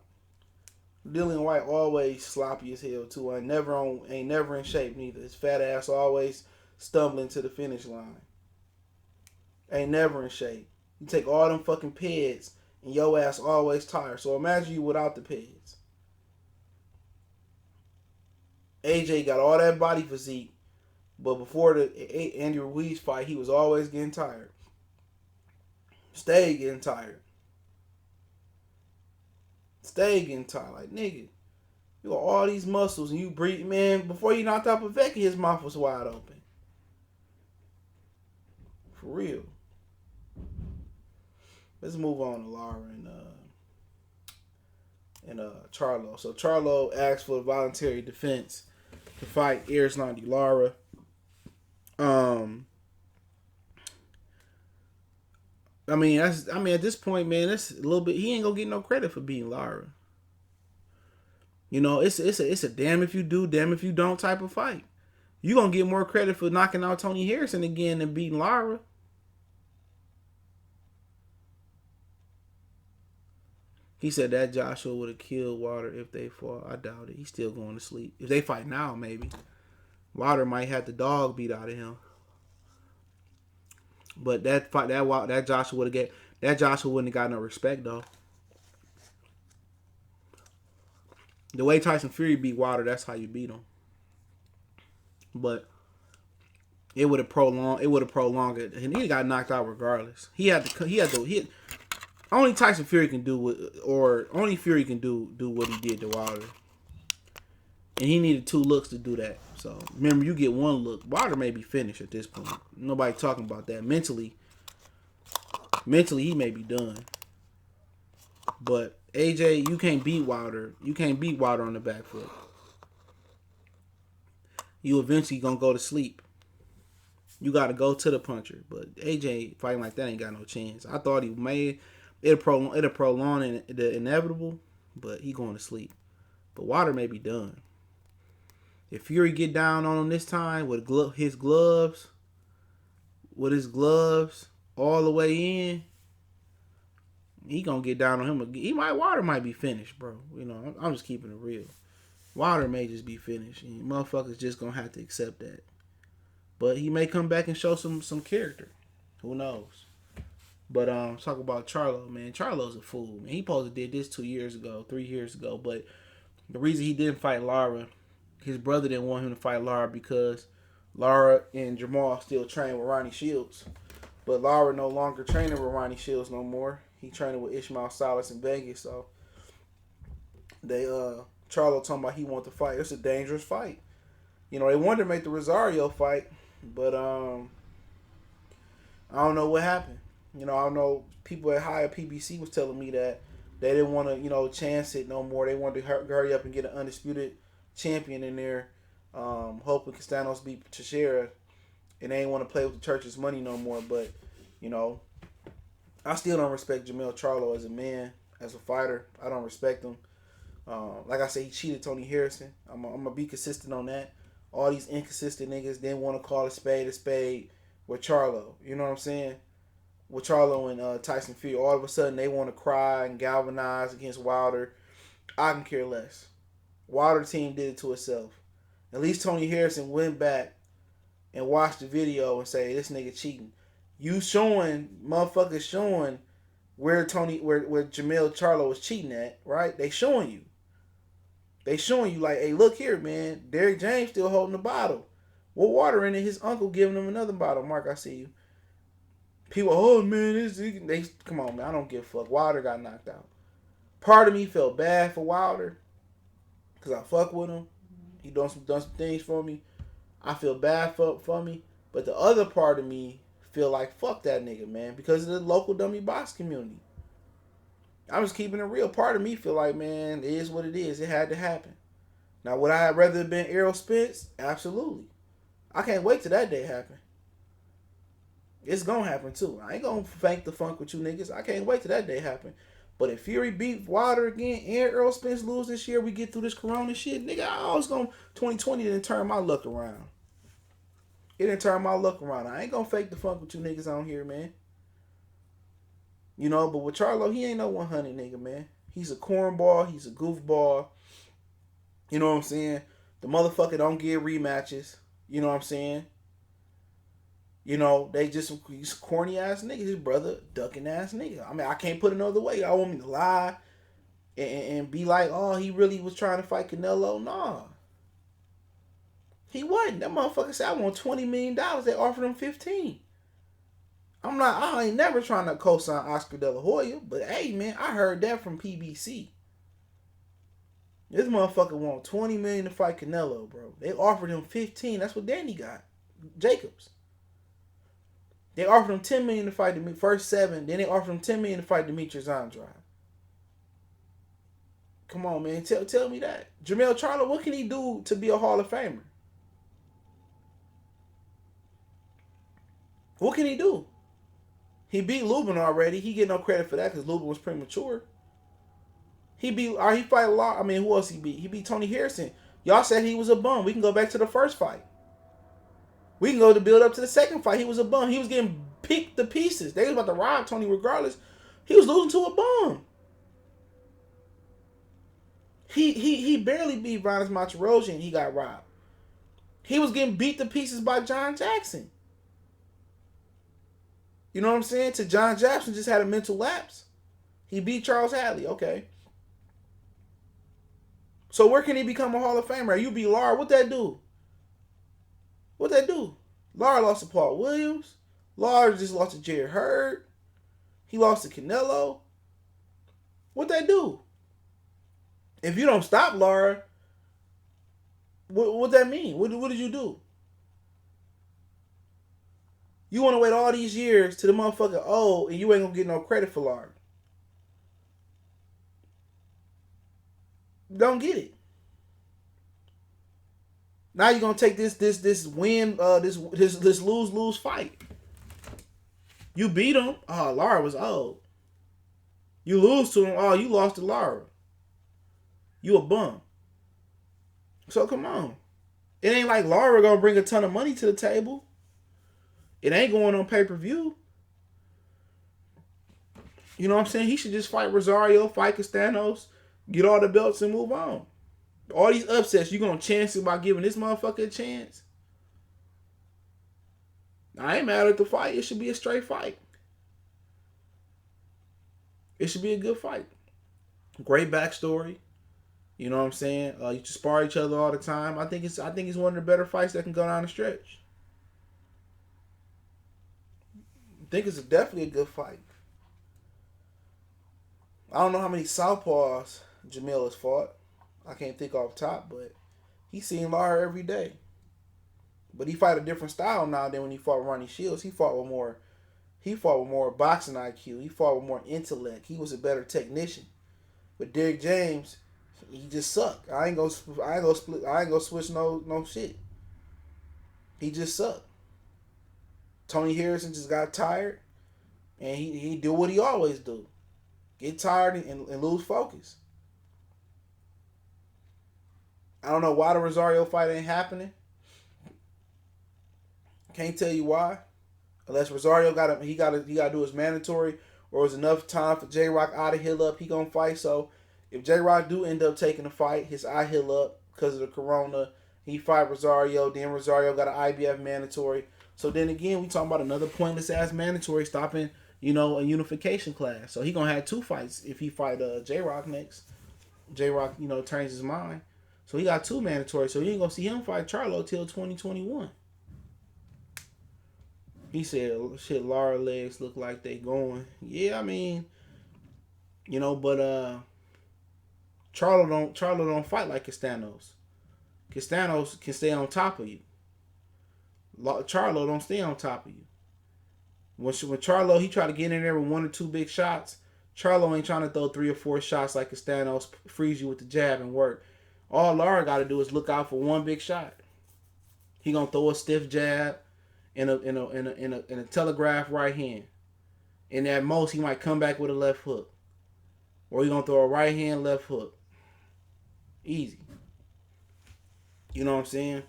A: Dillian White always sloppy as hell too. Ain't never in shape neither. His fat ass always stumbling to the finish line. Ain't never in shape. You take all them fucking peds and your ass always tired. So imagine you without the peds. AJ got all that body physique, but before the Andy Ruiz fight, he was always getting tired. Stay getting tired. Stay getting tired. Like, nigga, you got all these muscles and you breathe, man. Before you knocked out Pavecki, his mouth was wide open. For real. Let's move on to Lara and Charlo. So Charlo asked for a voluntary defense to fight Erislandy Lara. I mean, at this point, man, that's a little bit. He ain't gonna get no credit for beating Lara. You know, it's a damn if you do, damn if you don't type of fight. You gonna get more credit for knocking out Tony Harrison again than beating Lara. He said that Joshua would have killed Wilder if they fought. I doubt it. He's still going to sleep. If they fight now, maybe Wilder might have the dog beat out of him. But that fight, that Joshua would have get. That Joshua wouldn't have got no respect though. The way Tyson Fury beat Wilder, that's how you beat him. But it would have prolonged. It would have prolonged it, and he got knocked out regardless. Only Tyson Fury can do only Fury can do what he did to Wilder. And he needed 2 looks to do that. So remember, you get 1 look. Wilder may be finished at this point. Nobody talking about that. Mentally he may be done. But AJ, you can't beat Wilder. You can't beat Wilder on the back foot. You eventually gonna go to sleep. You gotta go to the puncher. But AJ fighting like that ain't got no chance. I thought he made it'll prolong the inevitable, but he going to sleep. But Wilder may be done. If Fury get down on him this time with his gloves all the way in, he gonna get down on him. Wilder might be finished, bro. You know, I'm just keeping it real. Wilder may just be finished, and motherfuckers just gonna have to accept that. But he may come back and show some character. Who knows? But talk about Charlo, man. Charlo's a fool, man. He supposed to did this 3 years ago. But the reason he didn't fight Lara, his brother didn't want him to fight Lara because Lara and Jermell still train with Ronnie Shields. But Lara no longer training with Ronnie Shields no more. He training with Ishmael Salas in Vegas. So they Charlo talking about he want to fight. It's a dangerous fight. You know, they wanted to make the Rosario fight, but I don't know what happened. You know, I don't know. People at higher PBC was telling me that they didn't want to, chance it no more. They wanted to hurry up and get an undisputed champion in there, hoping Castanos beat Teixeira, and they didn't want to play with the church's money no more. But, I still don't respect Jermell Charlo as a man, as a fighter. I don't respect him. Like I said, he cheated Tony Harrison. I'm going to be consistent on that. All these inconsistent niggas didn't want to call a spade with Charlo. You know what I'm saying? With Charlo and Tyson Fury, all of a sudden they want to cry and galvanize against Wilder. I can care less. Wilder team did it to itself. At least Tony Harrison went back and watched the video and say, this nigga cheating. Motherfuckers showing where Jermell Charlo was cheating at, right? They showing you. They showing you like, hey, look here, man. Derrick James still holding the bottle. With water in it, his uncle giving him another bottle. Mark, I see you. People, oh man, they come on, man. I don't give a fuck. Wilder got knocked out. Part of me felt bad for Wilder because I fuck with him. He done some things for me. I feel bad for me, but the other part of me feel like fuck that nigga, man, because of the local dummy box community. I'm just keeping it real. Part of me feel like, man, it is what it is. It had to happen. Now, would I have rather have been Errol Spence? Absolutely. I can't wait till that day happen. It's gonna happen too. I ain't gonna fake the funk with you niggas. I can't wait till that day happen. But if Fury beat Wilder again and Errol Spence lose this year, we get through this Corona shit, nigga, I always gonna 2020 didn't turn my luck around. It didn't turn my luck around. I ain't gonna fake the funk with you niggas on here, man. But with Charlo, he ain't no 100 nigga, man. He's a cornball. He's a goofball. You know what I'm saying? The motherfucker don't get rematches. You know what I'm saying? You know, they just, he's corny ass nigga. His brother, ducking ass nigga. I mean, I can't put another way. I want me to lie and be like, oh, he really was trying to fight Canelo. Nah. He wasn't. That motherfucker said, I want $20 million. They offered him 15. I ain't never trying to co-sign Oscar De La Hoya, but hey, man, I heard that from PBC. This motherfucker want $20 million to fight Canelo, bro. They offered him 15. That's what Danny got. Jacobs. They offered him $10 million to fight the first 7. Then they offered him $10 million to fight Demetrius Andrade. Come on, man. Tell me that. Jermell Charlo, what can he do to be a Hall of Famer? What can he do? He beat Lubin already. He get no credit for that because Lubin was premature. He fight a lot. I mean, who else he beat? He beat Tony Harrison. Y'all said he was a bum. We can go back to the first fight. We can go to build up to the second fight. He was a bum. He was getting picked to pieces. They was about to rob Tony regardless. He was losing to a bum. He barely beat Ronald Monterosian and he got robbed. He was getting beat to pieces by John Jackson. You know what I'm saying? To John Jackson just had a mental lapse. He beat Charles Hadley. Okay. So where can he become a Hall of Famer? You beat Lara. What that do? What that do? Lara lost to Paul Williams. Lara just lost to Jared Hearn. He lost to Canelo. What that do? If you don't stop Lara, what that mean? What did you do? You want to wait all these years to the motherfucker old and you ain't gonna get no credit for Lara. Don't get it. Now you're gonna take this win, this lose fight. You beat him. Oh, Lara was old. You lose to him. Oh, you lost to Lara. You a bum. So come on. It ain't like Lara gonna bring a ton of money to the table. It ain't going on pay-per-view. You know what I'm saying? He should just fight Rosario, fight Castanos, get all the belts and move on. All these upsets, you gonna chance it by giving this motherfucker a chance? I ain't mad at the fight. It should be a straight fight. It should be a good fight. Great backstory. You know what I'm saying? You just spar each other all the time. I think it's one of the better fights that can go down the stretch. I think it's definitely a good fight. I don't know how many southpaws Jermell has fought. I can't think off top, but he's seen Lara every day. But he fight a different style now than when he fought Ronnie Shields. He fought with more boxing IQ. He fought with more intellect. He was a better technician. But Derrick James, he just sucked. I ain't gonna switch no shit. He just sucked. Tony Harrison just got tired, and he do what he always do. Get tired and lose focus. I don't know why the Rosario fight ain't happening. Can't tell you why. Unless Rosario gotta do his mandatory, or it's enough time for J-Rock eye to heal up, he gonna fight. So if J-Rock do end up taking the fight, his eye heal up because of the corona, he fight Rosario, then Rosario got an IBF mandatory. So then again, we talking about another pointless ass mandatory stopping, a unification class. So he gonna have 2 fights if he fight J-Rock next. J-Rock, turns his mind. So he got 2 mandatory. So you ain't gonna see him fight Charlo till 2021. He said, shit, Lara legs look like they going. Yeah, I mean, but Charlo don't fight like Castanos. Castanos can stay on top of you. Charlo don't stay on top of you. When Charlo, he try to get in there with 1 or 2 big shots, Charlo ain't trying to throw 3 or 4 shots like Castanos, freeze you with the jab and work. All Lara got to do is look out for 1 big shot. He gonna throw a stiff jab in a telegraph right hand, and at most he might come back with a left hook, or he gonna throw a right hand left hook. Easy. You know what I'm saying?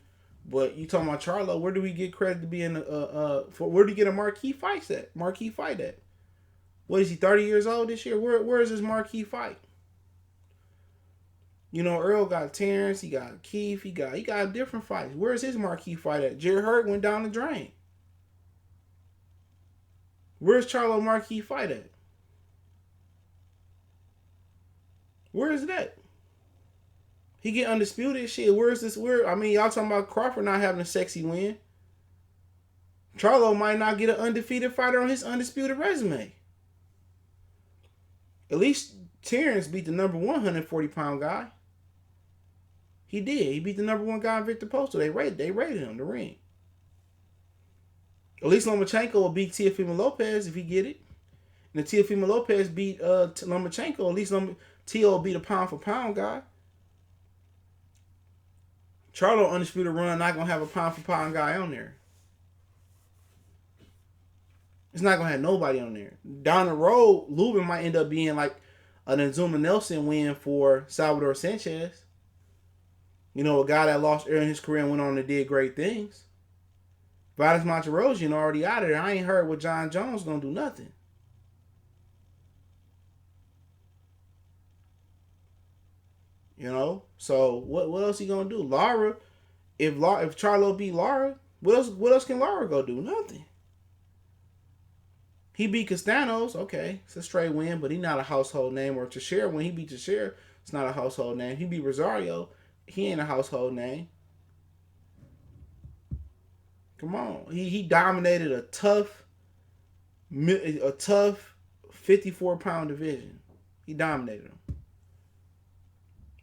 A: But you talking about Charlo? Where do we get credit to being where do you get a marquee fight at? What is he, 30 years old this year? Where is his marquee fight? You know, Earl got Terence, he got Keith, he got different fights. Where's his marquee fight at? Jerry Hurt went down the drain. Where's Charlo marquee fight at? Where is that? He get undisputed shit. Where's this? I mean, y'all talking about Crawford not having a sexy win. Charlo might not get an undefeated fighter on his undisputed resume. At least Terence beat the number 140-pound guy. He did. He beat the number 1 guy, Victor Postal. They rated him the ring. At least Lomachenko will beat Teofimo Lopez if he get it. And if Teofimo Lopez beat Lomachenko, at least Teo will beat a pound-for-pound guy. Charlo undisputed run not gonna have a pound-for-pound guy on there. It's not gonna have nobody on there. Down the road, Lubin might end up being like an Azuma Nelson win for Salvador Sanchez. You know, a guy that lost early in his career and went on and did great things. Vadas Monterosian already out of there. I ain't heard what John Jones gonna do nothing. You know, so what else he gonna do? Lara, if Charlo beat Lara, what else can Lara go do? Nothing. He beat Castanos, okay, it's a straight win, but he's not a household name. Or Teixeira, when he beat Teixeira, it's not a household name. He beat Rosario, he ain't a household name. Come on, he dominated a tough 54-pound division. He dominated him.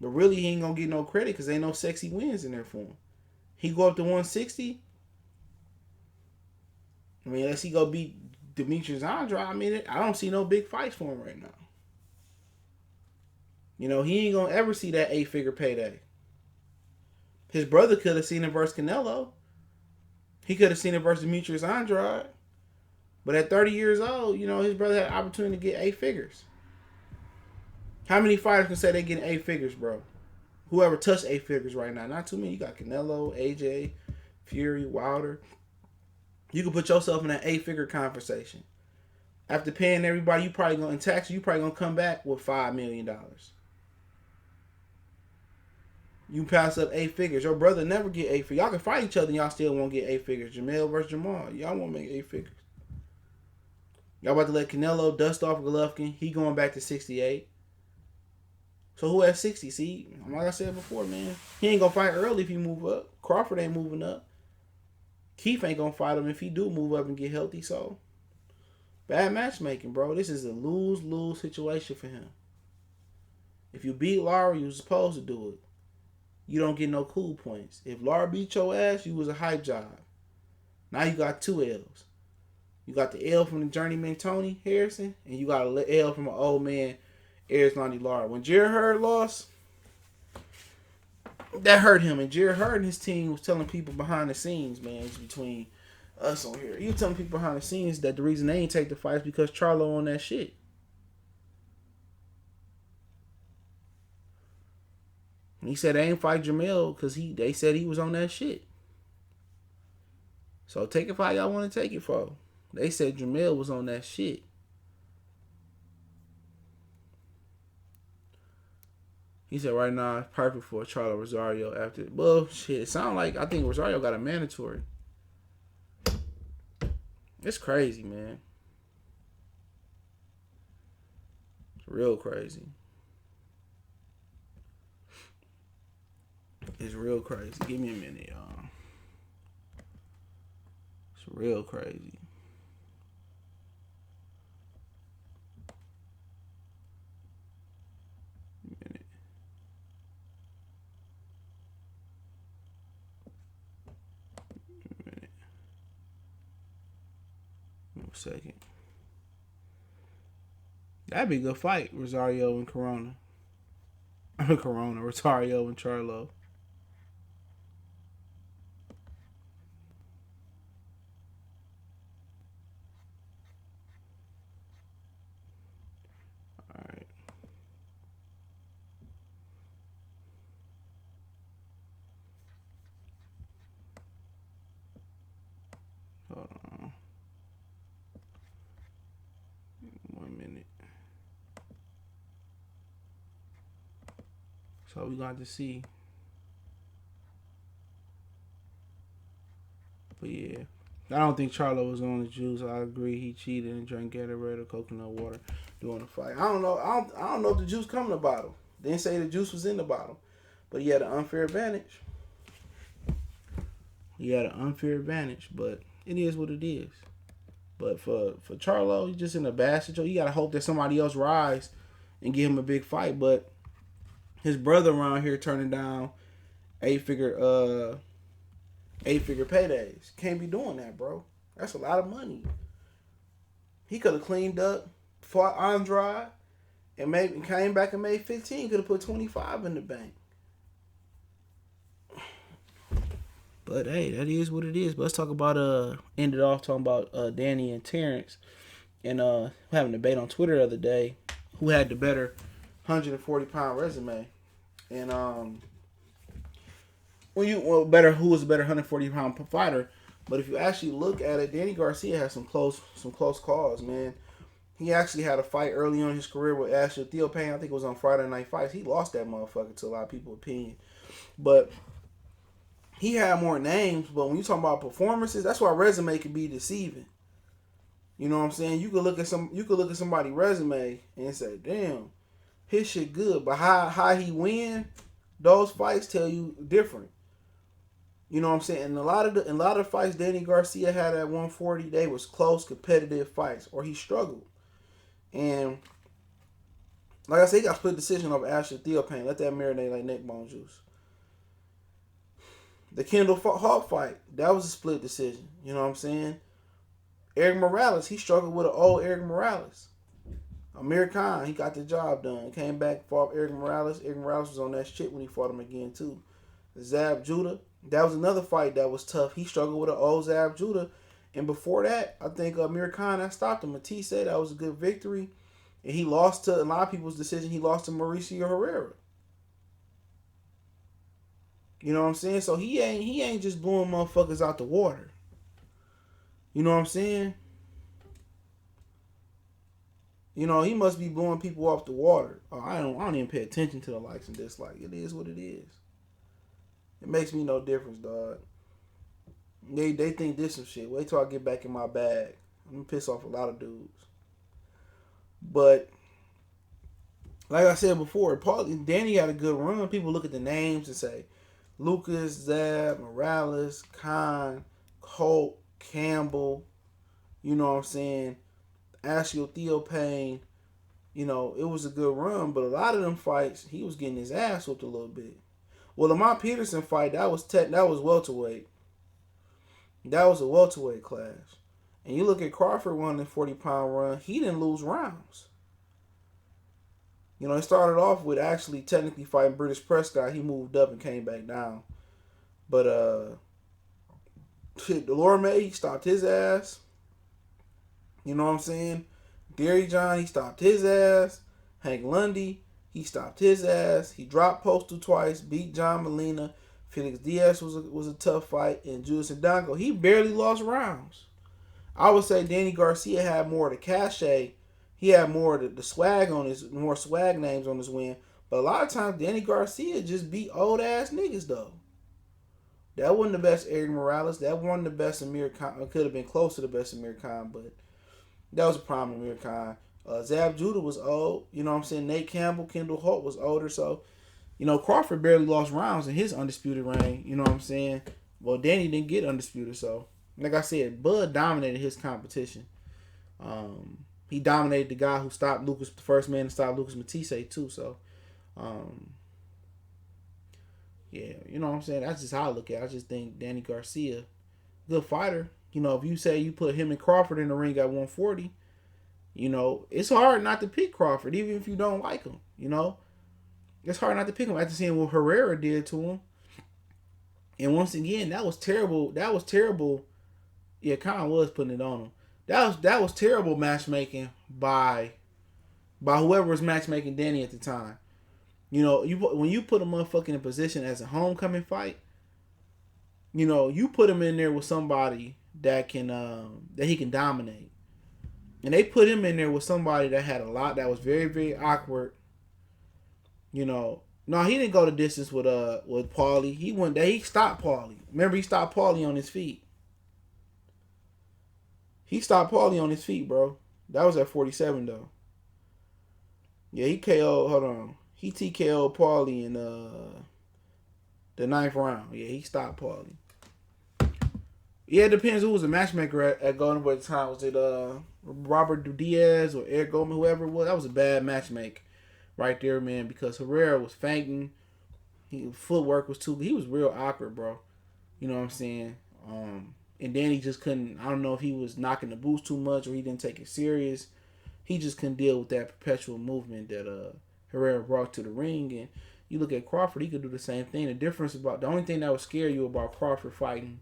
A: But really, he ain't gonna get no credit because ain't no sexy wins in there for him. He go up to 160. I mean, unless he go beat Demetrius Andrade, I mean, I don't see no big fights for him right now. You know, he ain't gonna ever see that 8-figure payday. His brother could have seen him versus Canelo. He could have seen it versus Demetrius Andrade. But at 30 years old, you know, his brother had an opportunity to get 8 figures. How many fighters can say they getting 8 figures, bro? Whoever touched 8 figures right now. Not too many. You got Canelo, AJ, Fury, Wilder. You can put yourself in that 8-figure conversation. After paying everybody, you probably gonna, in tax, you probably gonna come back with $5 million. You pass up 8 figures. Your brother never get 8 figures. Y'all can fight each other and y'all still won't get 8 figures. Jermell versus Jermell. Y'all won't make 8 figures. Y'all about to let Canelo dust off Golovkin. He going back to 68. So who has 60? See, like I said before, man. He ain't gonna fight early if he move up. Crawford ain't moving up. Keith ain't gonna fight him if he do move up and get healthy. So bad matchmaking, bro. This is a lose-lose situation for him. If you beat Lara, you was supposed to do it. You don't get no cool points. If Lara beat your ass, you was a hype job. Now you got 2 L's. You got the L from the journeyman Tony Harrison, and you got an L from an old man, Erislandy Lara. When Jerry Hurd lost, that hurt him. And Jerry Hurd and his team was telling people behind the scenes, man, it's between us on here. He was telling people behind the scenes that the reason they ain't take the fight is because Charlo on that shit. He said they ain't fight Jermell because they said he was on that shit. So take it for how y'all want to take it for. They said Jermell was on that shit. He said right now it's perfect for Charlo Rosario after. Well, shit, it sound like I think Rosario got a mandatory. It's crazy, man. It's real crazy. It's real crazy. Give me a minute, y'all. It's real crazy. A minute. 1 second. That'd be a good fight, Rosario and Corona. Rosario and Charlo. Hold on. 1 minute. So we got to see. But yeah, I don't think Charlo was on the juice. I agree. He cheated and drank Gatorade or coconut water during the fight. I don't know. I don't know if the juice come in the bottle. They didn't say the juice was in the bottle, but he had an unfair advantage. He had an unfair advantage, but it is what it is. But for Charlo, he's just in a bad situation. You gotta hope that somebody else rise and give him a big fight. But his brother around here turning down eight figure paydays. Can't be doing that, bro. That's a lot of money. He could have cleaned up, fought Andrade, and maybe came back and made 15. Could have put 25 in the bank. But hey, that is what it is. But let's talk about ended off talking about Danny and Terence, and having a debate on Twitter the other day, who had the better 140-pound resume, and who was the better 140-pound fighter. But if you actually look at it, Danny Garcia had some close calls, man. He actually had a fight early on in his career with Ashley Theophane. I think it was on Friday Night Fights. He lost that motherfucker to a lot of people's opinion, but he had more names. But when you talk about performances, that's why resume can be deceiving. You know what I'm saying? You could look at somebody's resume and say, "Damn, his shit good," but how he win, those fights tell you different. You know what I'm saying? And a lot of the fights Danny Garcia had at 140, they was close, competitive fights, or he struggled. And like I said, he got split decision over Ashley Theophane. Let that marinate like neck bone juice. The Kendall Hawk fight, that was a split decision. You know what I'm saying? Eric Morales, he struggled with an old Eric Morales. Amir Khan, he got the job done. Came back, fought Eric Morales. Eric Morales was on that shit when he fought him again, too. Zab Judah, that was another fight that was tough. He struggled with an old Zab Judah. And before that, I think Amir Khan that stopped him. Matisse said that was a good victory. And he lost to a lot of people's decision. He lost to Mauricio Herrera. You know what I'm saying? So he ain't just blowing motherfuckers out the water. You know what I'm saying? You know, he must be blowing people off the water. Oh, I don't even pay attention to the likes and dislikes. It is what it is. It makes me no difference, dog. They think this some shit. Wait till I get back in my bag. I'm gonna piss off a lot of dudes. But like I said before, Danny had a good run. People look at the names and say Lucas, Zab, Morales, Khan, Colt, Campbell. You know what I'm saying? Ashley Theophane. You know, it was a good run, but a lot of them fights, he was getting his ass whooped a little bit. Well, the Lamont Peterson fight, that was welterweight. That was a welterweight class. And you look at Crawford running 40-pound run, he didn't lose rounds. You know, it started off with actually technically fighting British Prescott. He moved up and came back down. But Delorme, he stopped his ass. You know what I'm saying? Derry John, he stopped his ass. Hank Lundy, he stopped his ass. He dropped Postal twice, beat John Molina. Felix Diaz was a tough fight. And Julius Ndongo, he barely lost rounds. I would say Danny Garcia had more of the cachet. He had more of the swag more swag names on his win. But a lot of times, Danny Garcia just beat old ass niggas though. That wasn't the best Eric Morales. That wasn't the best Amir Khan. It could have been close to the best Amir Khan, but that was a problem Amir Khan. Zab Judah was old. You know what I'm saying? Nate Campbell, Kendall Holt was older. So, you know, Crawford barely lost rounds in his undisputed reign. You know what I'm saying? Well, Danny didn't get undisputed. So, like I said, Bud dominated his competition. He dominated the guy who stopped Lucas, the first man to stop Lucas Matisse too. So, yeah, you know what I'm saying? That's just how I look at it. I just think Danny Garcia, good fighter. You know, if you say you put him and Crawford in the ring at 140, you know, it's hard not to pick Crawford, even if you don't like him. You know, it's hard not to pick him after seeing what Herrera did to him. And once again, that was terrible. That was terrible. Yeah, Khan was putting it on him. That was terrible matchmaking by whoever was matchmaking Danny at the time. You know, when you put a motherfucker in a position as a homecoming fight, you know, you put him in there with somebody that he can dominate. And they put him in there with somebody that had a lot that was very, very awkward. You know, No, he didn't go the distance with Paulie. He went there. He stopped Paulie. Remember, he stopped Paulie on his feet. He stopped Paulie on his feet, bro. That was at 47 though. Yeah, he KO'd. Hold on. He TKO'd Paulie in the 9th round. Yeah, he stopped Paulie. Yeah, it depends who was the matchmaker at Golden Boy at the time. Was it Robert Diaz or Eric Goldman, whoever it was? That was a bad matchmake right there, man, because Herrera was fainting. Footwork was too. He was real awkward, bro. You know what I'm saying? And then he just couldn't. I don't know if he was knocking the boots too much or he didn't take it serious. He just couldn't deal with that perpetual movement that Herrera brought to the ring. And you look at Crawford, he could do the same thing. The only thing that would scare you about Crawford fighting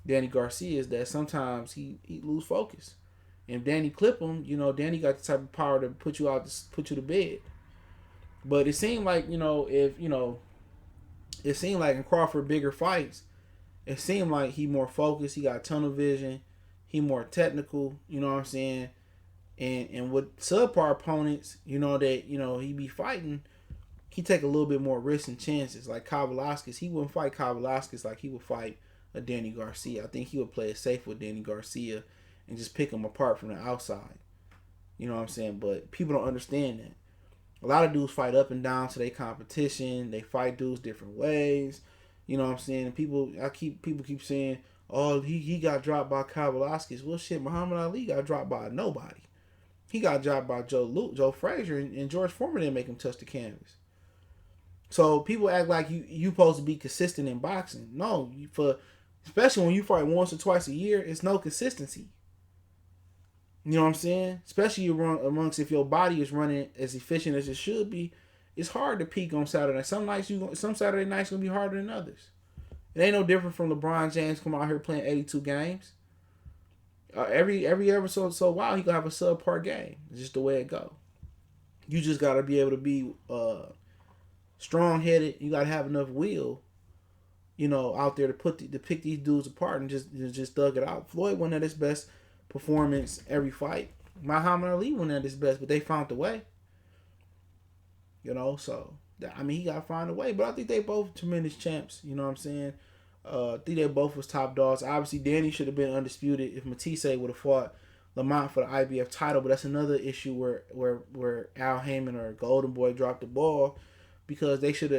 A: Danny Garcia is that sometimes he lose focus. And if Danny clip him, Danny got the type of power to put you to bed. But it seemed like, it seemed like in Crawford bigger fights, it seemed like he more focused, he got tunnel vision, he more technical, you know what I'm saying? And with subpar opponents, that, he be fighting, he take a little bit more risks and chances. Like Kavalauskas, he wouldn't fight Kavalauskas like he would fight a Danny Garcia. I think he would play it safe with Danny Garcia and just pick him apart from the outside. You know what I'm saying? But people don't understand that. A lot of dudes fight up and down to their competition. They fight dudes different ways. You know what I'm saying? People keep saying, oh, he got dropped by Kavalauskas. Well, shit, Muhammad Ali got dropped by nobody. He got dropped by Joe Frazier, and George Foreman didn't make him touch the canvas. So people act like you supposed to be consistent in boxing. No, especially when you fight once or twice a year, it's no consistency. You know what I'm saying? Especially amongst if your body is running as efficient as it should be, it's hard to peak on Saturday. Some Saturday nights gonna be harder than others. It ain't no different from LeBron James coming out here playing 82 games. Every ever so while he gonna have a subpar game. It's just the way it go. You just gotta be able to be strong headed. You gotta have enough will, out there to pick these dudes apart and just thug it out. Floyd went at his best performance every fight. Muhammad Ali went at his best, but they found the way. So he gotta find a way. But I think they both tremendous champs. You know what I'm saying? I think they both was top dogs. Obviously, Danny should have been undisputed if Matisse would have fought Lamont for the IBF title. But that's another issue where Al Haymon or Golden Boy dropped the ball because he should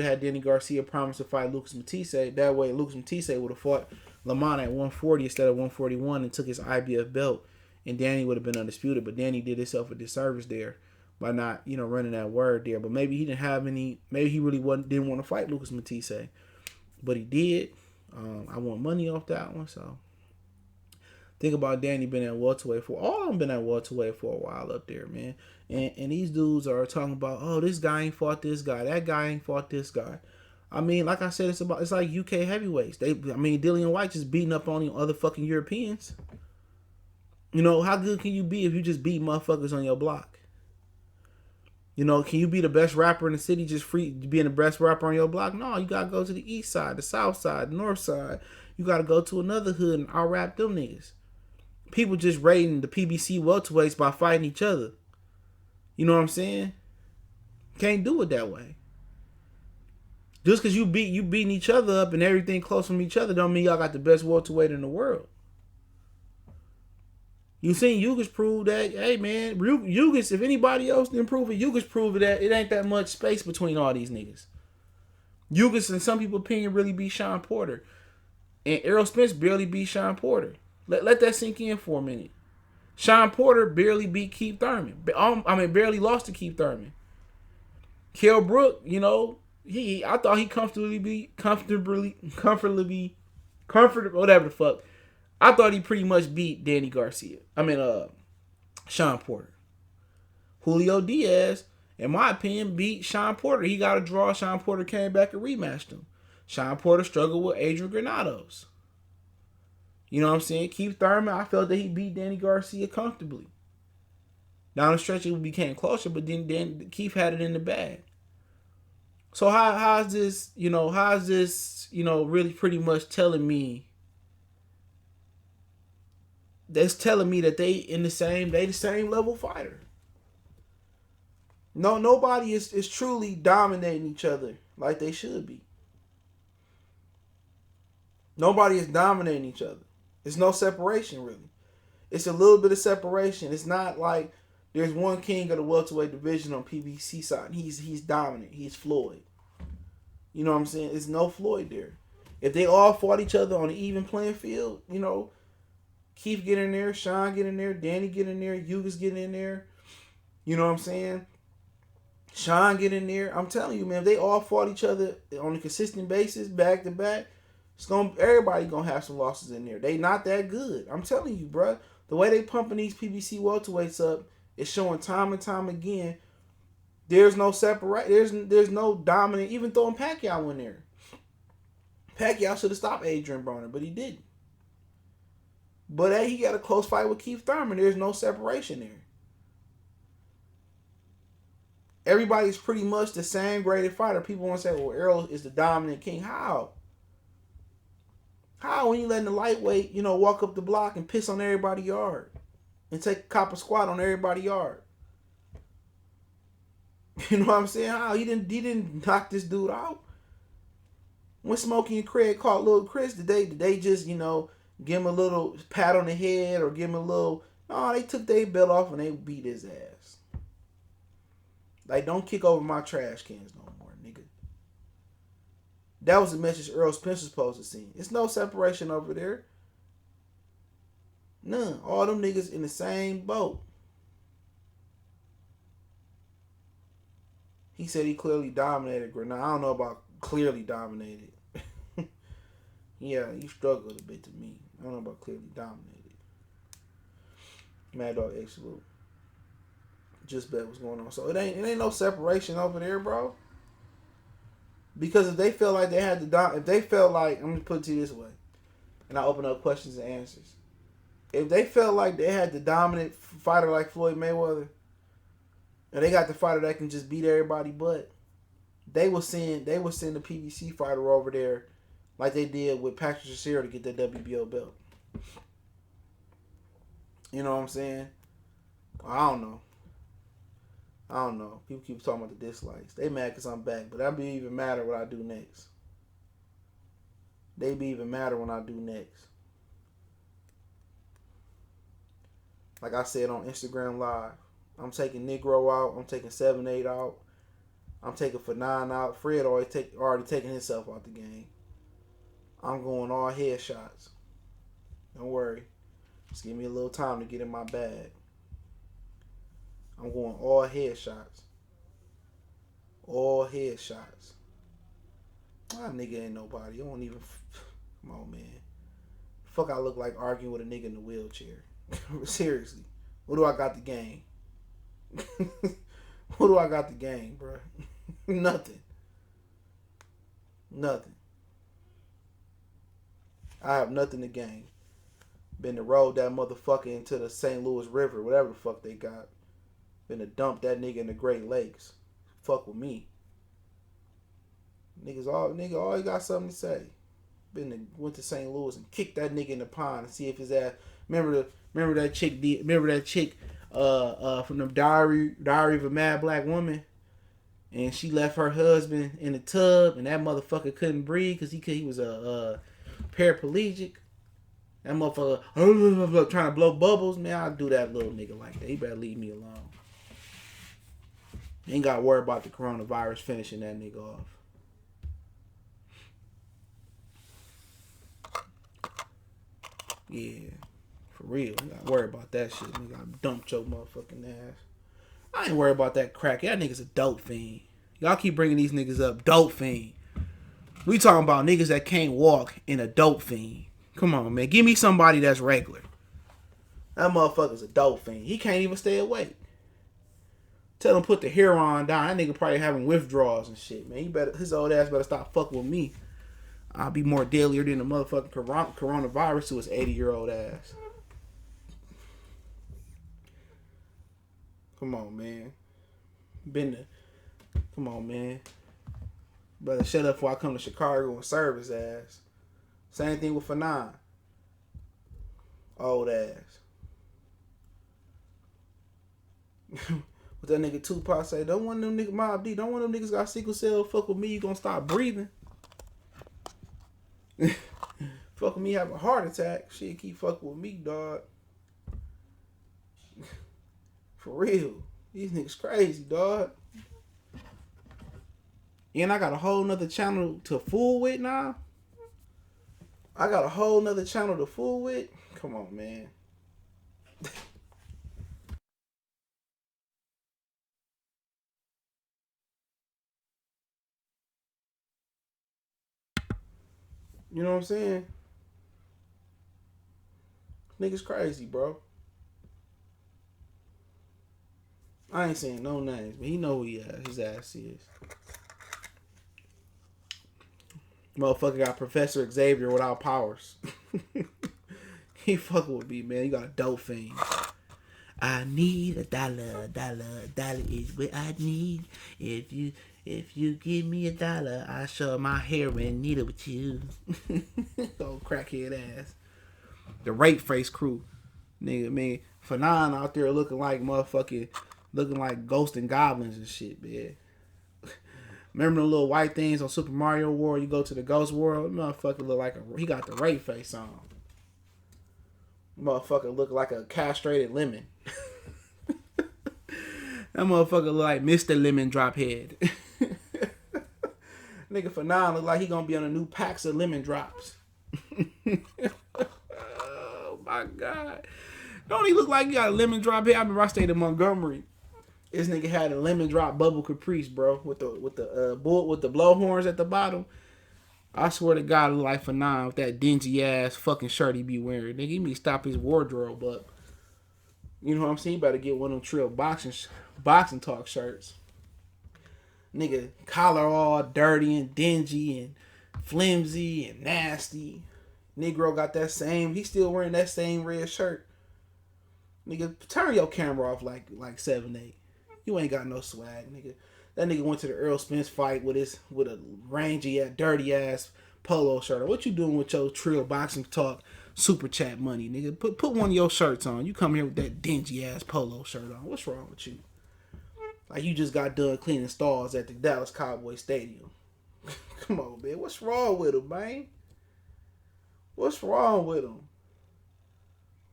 A: have had Danny Garcia promise to fight Lucas Matisse. That way, Lucas Matisse would have fought Lamont at 140 instead of 141 and took his IBF belt, and Danny would have been undisputed. But Danny did himself a disservice there by not running that word there. But maybe he didn't have any. Maybe he really didn't want to fight Lucas Matisse. But he did. I want money off that one. So think about Danny being at welterweight for all of them been at welterweight for a while up there, man. And these dudes are talking about, oh, this guy ain't fought this guy, that guy ain't fought this guy. I mean, like I said, it's like UK heavyweights. Dillian White just beating up on other fucking Europeans. How good can you be if you just beat motherfuckers on your block? Can you be the best rapper in the city just free being the best rapper on your block? No, you gotta go to the east side, the south side, the north side. You gotta go to another hood and out-rap them niggas. People just rating the PBC welterweights by fighting each other. You know what I'm saying? Can't do it that way. Just because you beating each other up and everything close from each other don't mean y'all got the best welterweight in the world. You seen Ugas prove that, hey man, Ugas, if anybody else didn't prove it, Ugas proved that it ain't that much space between all these niggas. Ugas, in some people's opinion, really beat Sean Porter. And Errol Spence barely beat Sean Porter. Let that sink in for a minute. Sean Porter barely beat Keith Thurman. Barely lost to Keith Thurman. Kell Brook, I thought he comfortably, whatever the fuck. I thought he pretty much beat Danny Garcia. Sean Porter. Julio Diaz, in my opinion, beat Sean Porter. He got a draw. Sean Porter came back and rematched him. Sean Porter struggled with Adrian Granados. You know what I'm saying? Keith Thurman, I felt that he beat Danny Garcia comfortably. Down the stretch, it became closer, but then Keith had it in the bag. So how's this, really pretty much telling me that's telling me that they the same level fighter. No, nobody is truly dominating each other like they should be. Nobody is dominating each other. There's no separation really. It's a little bit of separation. It's not like there's one king of the welterweight division on PBC side. He's dominant. He's Floyd. You know what I'm saying? There's no Floyd there. If they all fought each other on an even playing field, you know, Keith get in there, Sean get in there, Danny get in there, Yuga's get in there. You know what I'm saying? Sean get in there. I'm telling you, man, if they all fought each other on a consistent basis, back to back, everybody gonna have some losses in there. They not that good. I'm telling you, bro. The way they pumping these PBC welterweights up is showing time and time again. There's no separate. There's no dominant. Even throwing Pacquiao in there. Pacquiao should have stopped Adrian Broner, but he didn't. But hey, he got a close fight with Keith Thurman. There's no separation there. Everybody's pretty much the same graded fighter. People want to say, well, Errol is the dominant king. How? How when you letting the lightweight, walk up the block and piss on everybody's yard and take a copper squat on everybody's yard? You know what I'm saying? How he didn't knock this dude out? When Smokey and Craig caught Little Chris, did they just give him a little pat on the head or give him a little? No, they took their belt off and they beat his ass. Like, don't kick over my trash cans no more, nigga. That was the message Earl Spencer's supposed to see. It's no separation over there. None. All them niggas in the same boat. He said he clearly dominated Grenada. I don't know about clearly dominated. Yeah, he struggled a bit to me. I don't know about clearly dominated. Mad Dog X salute. Just bet what's going on. So it ain't no separation over there, bro. Because if they felt like they had to, if they felt like, I'm gonna put it to you this way, and I open up questions and answers. If they felt like they had the dominant fighter like Floyd Mayweather, and they got the fighter that can just beat everybody, but they will send the PBC fighter over there like they did with Patrick Cicero to get that WBO belt. You know what I'm saying? I don't know. People keep talking about the dislikes. They mad because I'm back, but that be even madder what I do next. They be even madder when I do next. Like I said on Instagram Live, I'm taking Negro out. I'm taking 7-8 out. I'm taking Fanon out. Fred already taking himself out the game. I'm going all headshots. Don't worry. Just give me a little time to get in my bag. I'm going all headshots. All headshots. My nigga ain't nobody. You don't even... Come on, man. Fuck, I look like arguing with a nigga in the wheelchair. Seriously. What do I got to gain? What do I got to gain, bro? Nothing. I have nothing to gain. Been to roll that motherfucker into the St. Louis River, whatever the fuck they got. Been to dump that nigga in the Great Lakes. Fuck with me. All he got something to say. Went to St. Louis and kicked that nigga in the pond and see if his ass. Remember that chick from the Diary of a Mad Black Woman, and she left her husband in the tub, and that motherfucker couldn't breathe because he was a paraplegic. That motherfucker trying to blow bubbles. Man, I'll do that little nigga like that. He better leave me alone. Ain't got to worry about the coronavirus finishing that nigga off. Yeah, for real. You got to worry about that shit. Nigga got to dump your motherfucking ass. I ain't worried about that crack. That nigga's a dope fiend. Y'all keep bringing these niggas up. Dope fiend. We talking about niggas that can't walk in a dope fiend. Come on, man. Give me somebody that's regular. That motherfucker's a dope fiend. He can't even stay awake. Tell him put the Hearn down. That nigga probably having withdrawals and shit, man. His old ass better stop fucking with me. I'll be more deadlier than the motherfucking coronavirus to his 80-year-old ass. Come on, man. Come on, man. Better shut up before I come to Chicago and serve his ass. Same thing with Fanon. Old ass. But that nigga Tupac say, don't want them niggas, Mob D, don't want them niggas got sickle cell. Fuck with me, you gonna stop breathing. Fuck with me, have a heart attack. Shit, keep fucking with me, dog. For real. These niggas crazy, dog. And I got a whole nother channel to fool with now. I got a whole nother channel to fool with. Come on, man. You know what I'm saying? Niggas crazy, bro. I ain't saying no names, but he know who his ass is. Motherfucker got Professor Xavier without powers. He fucking with me, man. You got a dope fiend. I need a dollar is what I need. If you give me a dollar, I show my hair and needle with you. Old crackhead ass. The rape face crew. Nigga, man. Fanon out there looking like ghosts and goblins and shit, man. Remember the little white things on Super Mario World? You go to the ghost world, motherfucker look like he got the rape face on. Motherfucker look like a castrated lemon. That motherfucker look like Mr. Lemon Drop Head. Nigga Fanon look like he gonna be on a new packs of lemon drops. Oh my god. Don't he look like he got a lemon drop head? I remember I stayed in Montgomery. This nigga had a lemon drop bubble caprice, bro, with the blowhorns at the bottom. I swear to God, it look like Fanon with that dingy ass fucking shirt he be wearing. Nigga, he need to stop his wardrobe up. You know what I'm saying? You better get one of them Trill boxing talk shirts. Nigga, collar all dirty and dingy and flimsy and nasty. Negro got that same. He still wearing that same red shirt. Nigga, turn your camera off like 7-8. You ain't got no swag, nigga. That nigga went to the Earl Spence fight with a rangy dirty ass polo shirt. What you doing with your Trill boxing talk super chat money, nigga? Put one of your shirts on. You come here with that dingy ass polo shirt on. What's wrong with you? Like you just got done cleaning stalls at the Dallas Cowboys Stadium. Come on, man. What's wrong with him, man? What's wrong with him?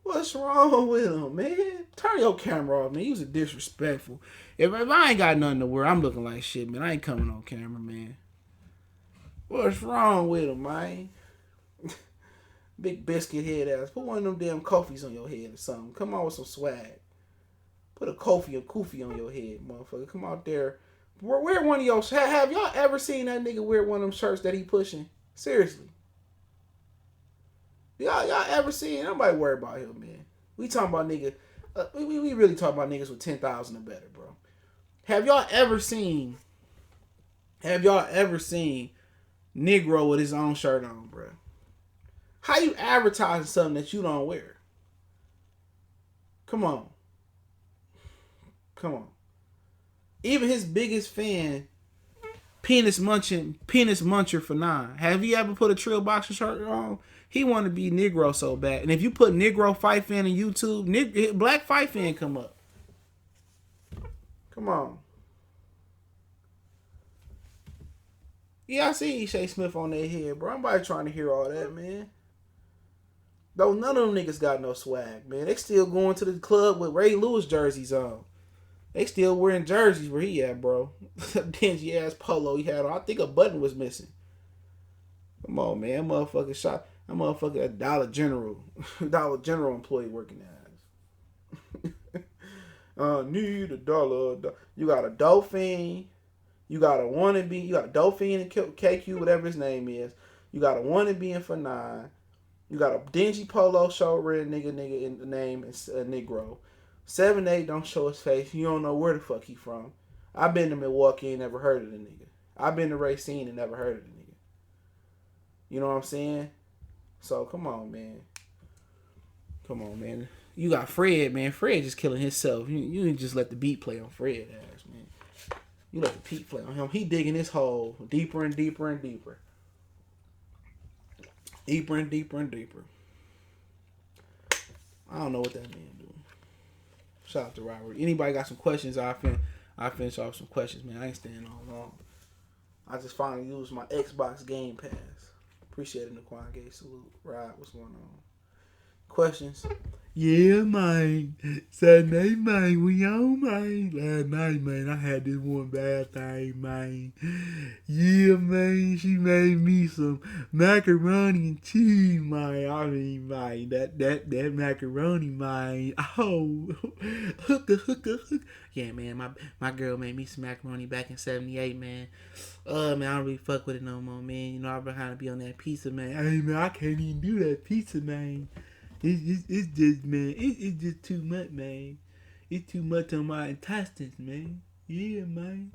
A: What's wrong with him, man? Turn your camera off, man. You was disrespectful. If I ain't got nothing to wear, I'm looking like shit, man. I ain't coming on camera, man. What's wrong with him, man? Big biscuit head ass. Put one of them damn Kofis on your head or something. Come on with some swag. Put a Kofi or Kofi on your head, motherfucker. Come out there. Wear one of your... Have y'all ever seen that nigga wear one of them shirts that he pushing? Seriously. Y'all ever seen? Nobody worry about him, man. We talking about niggas. We really talking about niggas with 10,000 or better, bro. Have y'all ever seen Negro with his own shirt on, bro? How you advertising something that you don't wear? Come on. Even his biggest fan, Penis Muncher for 9. Have you ever put a Trill boxer shirt on? He want to be Negro so bad. And if you put Negro Fight Fan in YouTube, Black Fight Fan come up. Come on. Yeah, I see Shay Smith on their head, bro. Nobody trying to hear all that, man. Though none of them niggas got no swag, man. They still going to the club with Ray Lewis jerseys on. They still wearing jerseys where he at, bro. Dingy ass polo he had on. I think a button was missing. Come on, man. That motherfucker a Dollar General employee working ass. Need a dollar. You got a Dolphin. You got a wannabe. You got a Dolphin and KQ, whatever his name is. You got a wannabe and for 9. You got a dingy polo shirt red nigga in the name is Negro. 7-8 don't show his face. You don't know where the fuck he from. I've been to Milwaukee and never heard of the nigga. I've been to Racine and never heard of the nigga. You know what I'm saying? So come on, man. You got Fred, man. Fred just killing himself. You didn't just let the beat play on Fred ass, man. You let the beat play on him. He digging his hole deeper and deeper and deeper. Deeper and deeper and deeper. I don't know what that man doing. Shout out to Robert. Anybody got some questions? I finish off some questions, man. I ain't staying on long. I just finally used my Xbox Game Pass. Appreciate it, Naquan Gay. Salute. Rod, what's going on? Questions? Yeah, man. Sunday, man. We on, man. Last night, man, I had this one bad thing, man. Yeah, man. She made me some macaroni and cheese, man. I mean, man, that macaroni, man. Oh, hooker. Yeah, man, my girl made me some macaroni back in '78, man. Man, I don't really fuck with it no more, man. You know, I've been trying to be on that pizza, man. Hey, man, I can't even do that pizza, man. It's just, man, it's just too much, man. It's too much on my intestines, man. Yeah, man.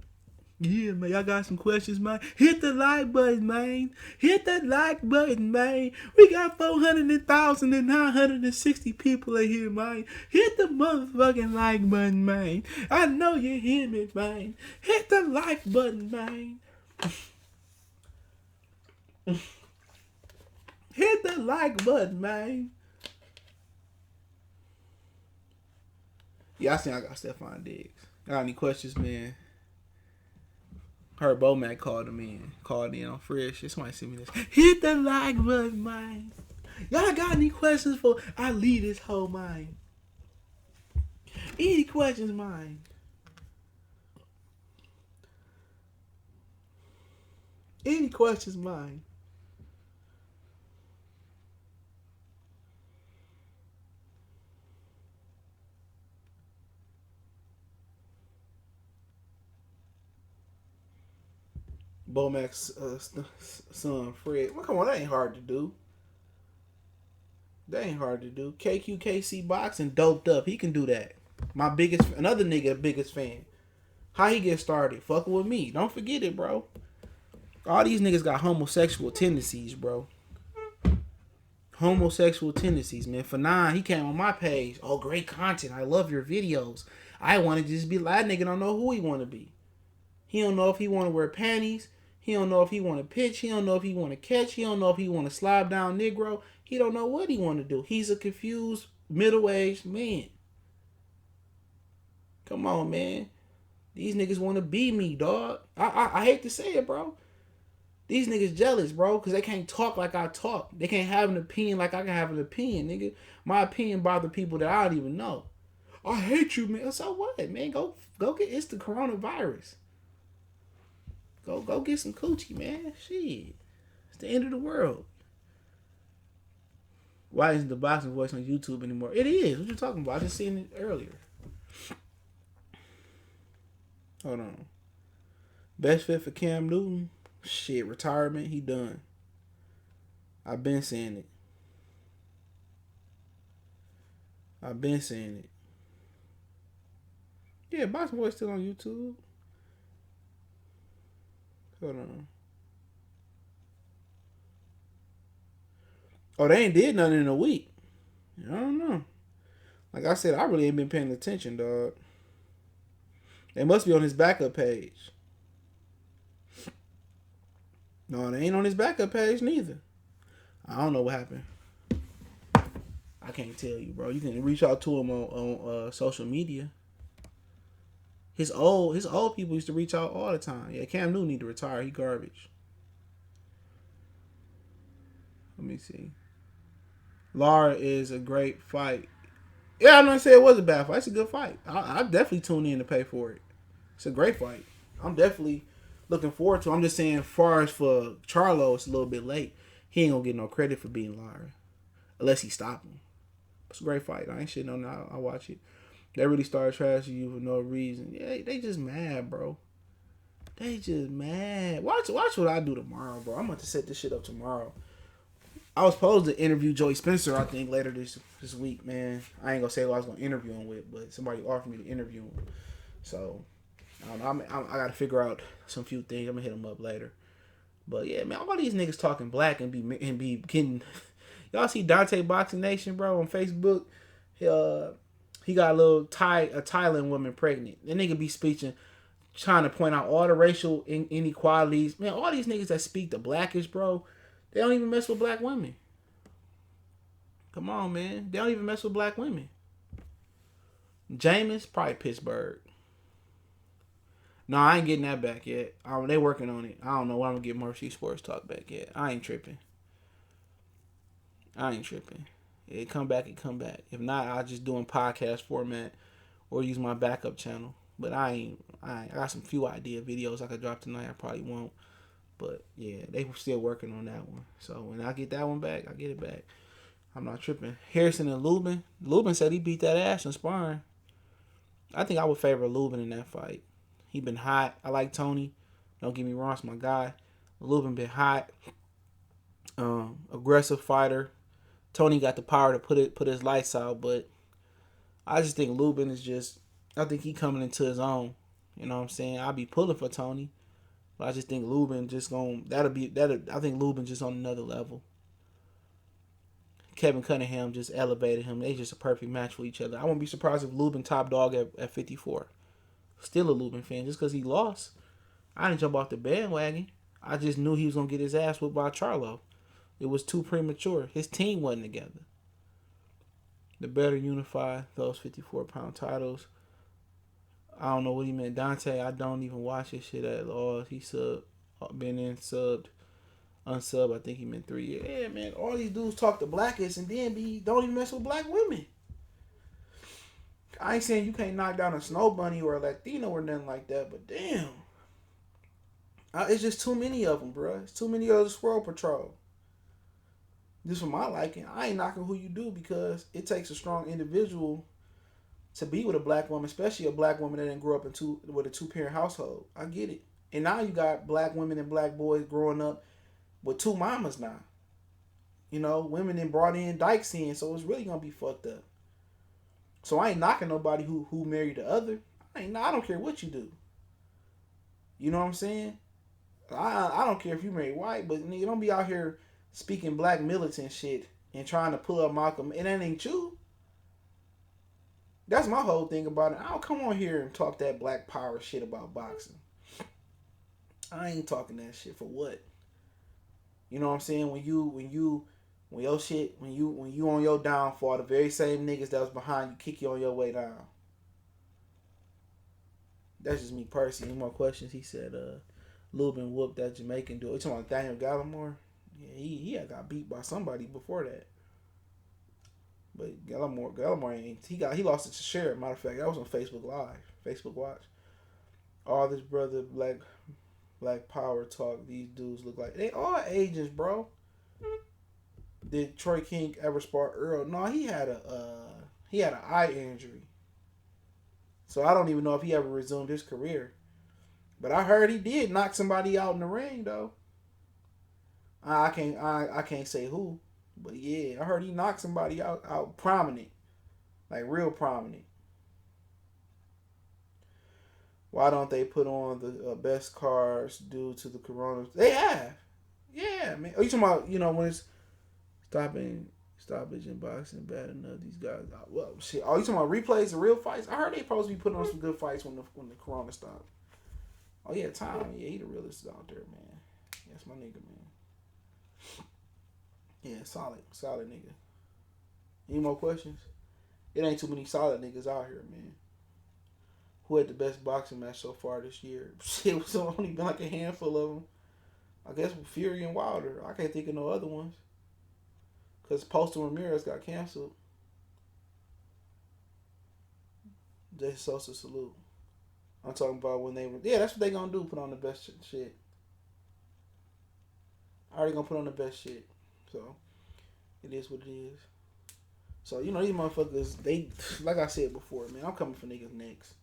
A: Yeah, man. Y'all got some questions, man? Hit the like button, man. Hit that like button, man. We got 400,960 people in here, man. Hit the motherfucking like button, man. I know you hear me, man. Hit the like button, man. Hit the like button, man. Yeah, I seen I got Stephon Diggs. Got any questions, man? Heard Bomac called in on Fresh. Somebody sent me this. Hit the like button, man. Y'all got any questions for I lead this whole mind? Any questions, man? Any questions, man? Bomac's son, Fred. Well, come on, that ain't hard to do. KQKC boxing, doped up. He can do that. Another nigga, biggest fan. How he get started? Fucking with me. Don't forget it, bro. All these niggas got homosexual tendencies, bro. Homosexual tendencies, man. For 9, he came on my page. Oh, great content. I love your videos. I want to just be like, that nigga don't know who he want to be. He don't know if he want to wear panties. He don't know if he want to pitch. He don't know if he want to catch. He don't know if he want to slide down Negro. He don't know what he want to do. He's a confused, middle-aged man. Come on, man. These niggas want to be me, dog. I hate to say it, bro. These niggas jealous, bro, because they can't talk like I talk. They can't have an opinion like I can have an opinion, nigga. My opinion bother people that I don't even know. I hate you, man. So what, man? Go get, it's the coronavirus. Go get some coochie, man. Shit. It's the end of the world. Why isn't the boxing voice on YouTube anymore? It is. What you talking about? I just seen it earlier. Hold on. Best fit for Cam Newton? Shit, retirement. He done. I've been saying it. Yeah, boxing voice still on YouTube. Hold on. Oh, they ain't did nothing in a week. I don't know. Like I said, I really ain't been paying attention, dog. They must be on his backup page. No, they ain't on his backup page neither. I don't know what happened. I can't tell you, bro. You can reach out to him on social media. His old people used to reach out all the time. Yeah, Cam Newton need to retire. He garbage. Let me see. Lara is a great fight. Yeah, I'm not saying it was a bad fight. It's a good fight. I definitely tune in to pay for it. It's a great fight. I'm definitely looking forward to it. I'm just saying, as far as for Charlo, it's a little bit late. He ain't gonna get no credit for beating Lara. Unless he stop him. It's a great fight. I ain't shitting on that. I watch it. They really started trashing you for no reason. Yeah, they just mad, bro. They just mad. Watch what I do tomorrow, bro. I'm about to set this shit up tomorrow. I was supposed to interview Joey Spencer, I think, later this week, man. I ain't gonna say who I was gonna interview him with, but somebody offered me to interview him. So, I don't know. I gotta figure out some few things. I'm gonna hit him up later. But yeah, man, all these niggas talking black and be getting. Y'all see Deontay Boxing Nation, bro, on Facebook? He got a Thailand woman pregnant. That nigga be speaking, trying to point out all the racial inequalities. Man, all these niggas that speak the blackish, bro, they don't even mess with black women. Come on, man. They don't even mess with black women. Jameis, probably Pittsburgh. No, I ain't getting that back yet. They working on it. I don't know when I'm gonna get Mercy Sports Talk back yet. I ain't tripping. It come back. If not, I'll just do in podcast format or use my backup channel. But I got some few idea videos I could drop tonight. I probably won't. But yeah, they were still working on that one. So when I get that one back, I get it back. I'm not tripping. Harrison and Lubin. Lubin said he beat that ass in sparring. I think I would favor Lubin in that fight. He been hot. I like Tony. Don't get me wrong, it's my guy. Lubin been hot. Aggressive fighter. Tony got the power to put his lights out, but I just think Lubin is just. I think he coming into his own. You know what I'm saying? I'll be pulling for Tony, but I just think Lubin just going I think Lubin just on another level. Kevin Cunningham just elevated him. They just a perfect match for each other. I won't be surprised if Lubin top dog at 54. Still a Lubin fan just because he lost. I didn't jump off the bandwagon. I just knew he was gonna get his ass whipped by Charlo. It was too premature. His team wasn't together. The better unify those 54-pound titles. I don't know what he meant. Deontay, I don't even watch his shit at all. He been in subbed. Unsub, I think he meant 3 years. Yeah, man, all these dudes talk the blackest and then don't even mess with black women. I ain't saying you can't knock down a snow bunny or a Latino or nothing like that, but damn. It's just too many of them, bro. It's too many of the Squirrel Patrol. Just for my liking, I ain't knocking who you do because it takes a strong individual to be with a black woman, especially a black woman that didn't grow up with a two-parent household. I get it. And now you got black women and black boys growing up with two mamas now. You know, women then brought in dykes in, so it's really gonna be fucked up. So I ain't knocking nobody who married the other. I don't care what you do. You know what I'm saying? I don't care if you marry white, but nigga, don't be out here speaking black militant shit and trying to pull up Malcolm. And that ain't you. That's my whole thing about it. I don't come on here and talk that black power shit about boxing. I ain't talking that shit for what? You know what I'm saying? When you on your downfall, the very same niggas that was behind you kick you on your way down. That's just me personally. Any more questions? He said, Lubin whooped that Jamaican dude. You talking about Daniel Gallimore? Yeah, he had got beat by somebody before that. But Gallimore ain't. He lost it to Sheriff. Matter of fact, that was on Facebook Live, Facebook Watch. All this brother black power talk. These dudes look like they all agents, bro. Did Troy King ever spar Earl? No, he had an eye injury. So I don't even know if he ever resumed his career. But I heard he did knock somebody out in the ring though. I can't say who, but yeah, I heard he knocked somebody out prominent, like real prominent. Why don't they put on the best cards due to the corona? They have, yeah, man. Are you talking about when it's stoppage in boxing bad enough? These guys, well, shit. Are you talking about replays of real fights? I heard they supposed to be putting on some good fights when the corona stopped. Oh yeah, Tom. Yeah, he the realest out there, man. That's my nigga, man. Yeah, solid nigga. Any more questions? It ain't too many solid niggas out here, man. Who had the best boxing match so far this year? Shit, it's only been like a handful of them. I guess Fury and Wilder. I can't think of no other ones. Because Postal Ramirez got canceled. Jason Sosa salute. I'm talking about when they were... Yeah, that's what they gonna do. Put on the best shit. I already gonna put on the best shit. So, it is what it is. So, these motherfuckers, they... Like I said before, man, I'm coming for niggas next.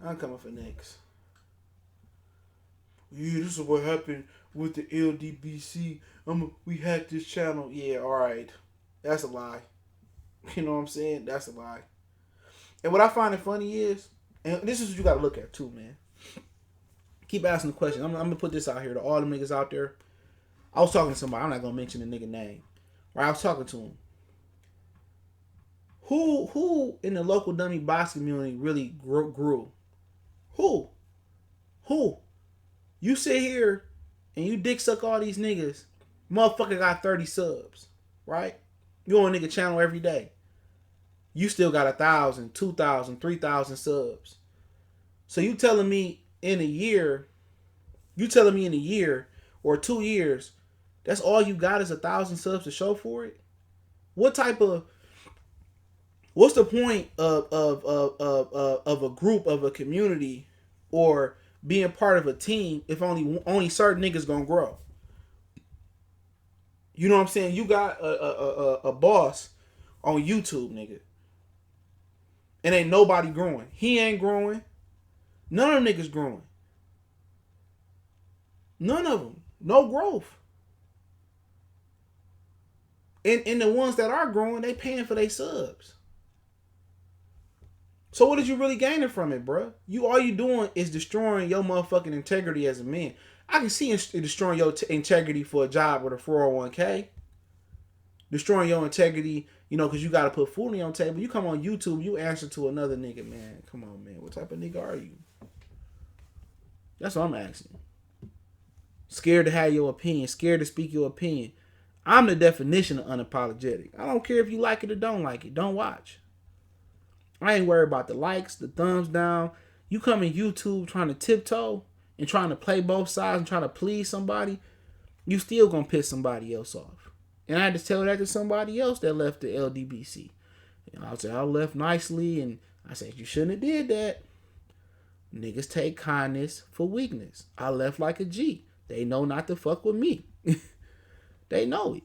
A: I'm coming for next. Yeah, this is what happened with the LDBC. We hacked this channel. Yeah, alright. That's a lie. You know what I'm saying? That's a lie. And what I find it funny is, and this is what you gotta look at too, man. Keep asking the question. I'm gonna put this out here to all the niggas out there. I was talking to somebody. I'm not gonna mention the nigga name. Right? I was talking to him. Who in the local dummy boxing community really grew? Who? You sit here and you dick suck all these niggas. Motherfucker got 30 subs, right? You on a nigga channel every day. you still got 1,000, 2,000, 3,000 subs. So you telling me in a year or 2 years, that's all you got is 1,000 subs to show for it? What's the point of a group, of a community, or being part of a team if only certain niggas gonna grow? You know what I'm saying? You got a boss on YouTube, nigga, and ain't nobody growing. He ain't growing. None of them niggas growing. None of them. No growth. And the ones that are growing, they paying for their subs. So what is you really gaining from it, bro? All you doing is destroying your motherfucking integrity as a man. I can see it destroying your integrity for a job with a 401k. Destroying your integrity, because you got to put food on your table. You come on YouTube, you answer to another nigga, man. Come on, man. What type of nigga are you? That's what I'm asking. Scared to have your opinion. Scared to speak your opinion. I'm the definition of unapologetic. I don't care if you like it or don't like it. Don't watch. I ain't worried about the likes, the thumbs down. You come in YouTube trying to tiptoe and trying to play both sides and trying to please somebody, you still gonna piss somebody else off. And I had to tell that to somebody else that left the LDBC. And I said, I left nicely, and I said, you shouldn't have did that. Niggas take kindness for weakness. I left like a G. They know not to fuck with me. They know it.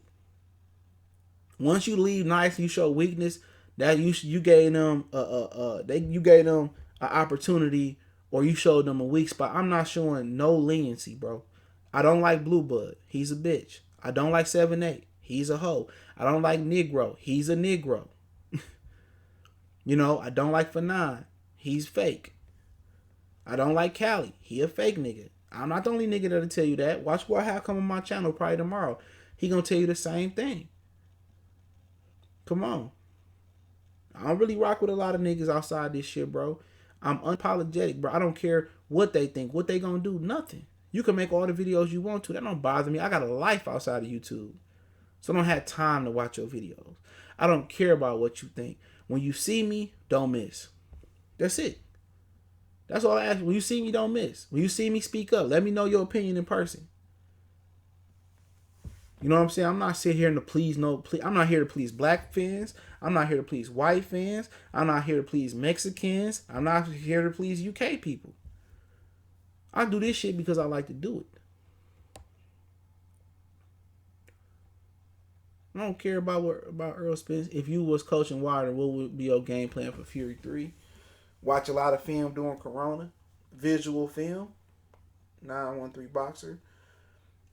A: Once you leave nice, you show weakness. That you gave them an opportunity, or you showed them a weak spot. I'm not showing no leniency, bro. I don't like Blue Bud. He's a bitch. I don't like 7-8. He's a hoe. I don't like Negro. He's a Negro. I don't like Fanon. He's fake. I don't like Cali. He a fake nigga. I'm not the only nigga that'll tell you that. Watch what I come on my channel probably tomorrow. He gonna tell you the same thing. Come on. I don't really rock with a lot of niggas outside this shit, bro. I'm unapologetic, bro. I don't care what they think. What they gonna do? Nothing. You can make all the videos you want to. That don't bother me. I got a life outside of YouTube. So I don't have time to watch your videos. I don't care about what you think. When you see me, don't miss. That's it. That's all I ask. When you see me, don't miss. When you see me, speak up. Let me know your opinion in person. You know what I'm saying? I'm not sitting here to please I'm not here to please black fans. I'm not here to please white fans. I'm not here to please Mexicans. I'm not here to please UK people. I do this shit because I like to do it. I don't care about Earl Spence. If you was coaching Wilder, what would be your game plan for Fury 3? Watch a lot of film during Corona. Visual film. 913 boxer.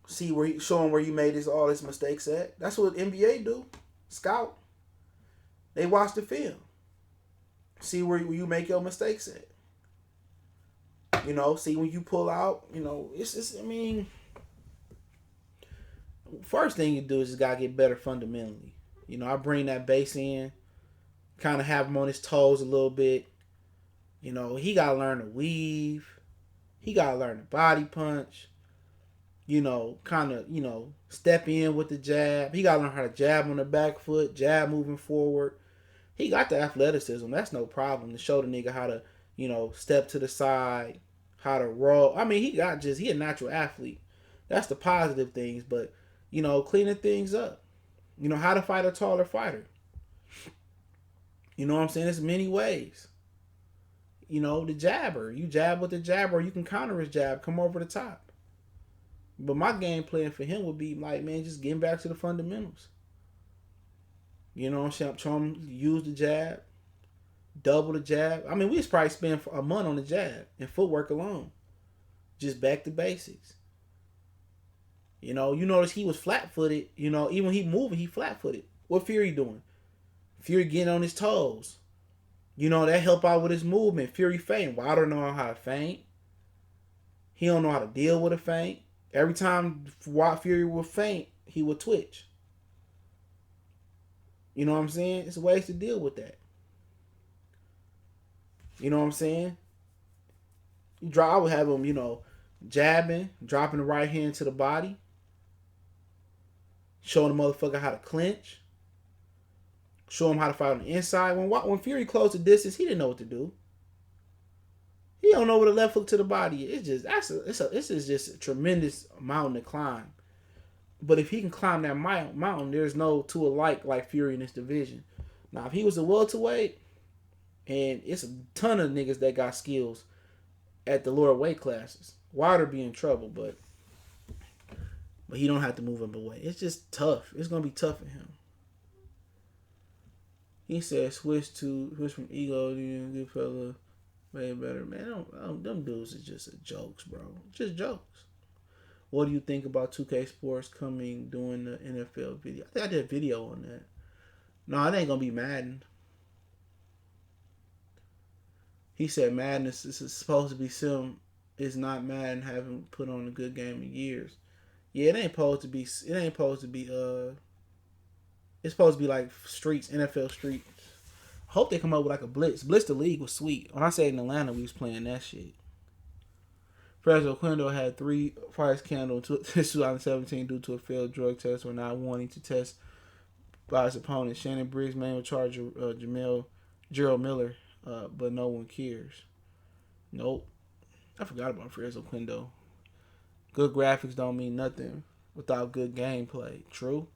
A: See show him where you made all his mistakes at. That's what NBA do. Scout. They watch the film. See where you make your mistakes at. See when you pull out. First thing you do is just gotta get better fundamentally. I bring that base in, kind of have him on his toes a little bit. He gotta learn to weave. He gotta learn to body punch. Step in with the jab. He got to learn how to jab on the back foot, jab moving forward. He got the athleticism. That's no problem to show the nigga how to, step to the side, how to roll. He a natural athlete. That's the positive things, but, cleaning things up. How to fight a taller fighter. You know what I'm saying? There's many ways. The jabber. You jab with the jabber, or you can counter his jab, come over the top. But my game plan for him would be like, man, just getting back to the fundamentals. You know what I'm saying? Show him use the jab, double the jab. We just probably spend a month on the jab and footwork alone. Just back to basics. You notice he was flat-footed. Even when he moving, he flat-footed. What Fury doing? Fury getting on his toes. That help out with his movement. Fury feint. Well, I don't know how to feint. He don't know how to deal with a feint. Every time Fury would feint, he would twitch. You know what I'm saying? It's ways to deal with that. You know what I'm saying? I would have him, jabbing, dropping the right hand to the body, showing the motherfucker how to clinch, Show him how to fight on the inside. When Fury closed the distance, he didn't know what to do. He don't know what a left hook to the body is. This is just a tremendous mountain to climb. But if he can climb that mountain, there's no two alike like Fury in this division. Now, if he was a welterweight, and it's a ton of niggas that got skills at the lower weight classes, Wilder be in trouble, but he don't have to move him away. It's just tough. It's gonna be tough for him. He said switch from ego to good fella, way better. Man, them dudes is just jokes, bro. Just jokes. What do you think about 2K Sports doing the NFL video? I think I did a video on that. No, it ain't gonna be Madden. He said Madden is supposed to be sim. It's not Madden. Haven't put on a good game in years. Yeah, it ain't supposed to be. It's supposed to be like streets, NFL streets. I hope they come up with like a blitz. Blitz the league was sweet. When I say in Atlanta, we was playing that shit. Fresno Quendo had 3 fights canceled in 2017 due to a failed drug test or not wanting to test by his opponent. Shannon Briggs manual charge Gerald Miller, but no one cares. Nope. I forgot about Fresno Quendo. Good graphics don't mean nothing without good gameplay. True.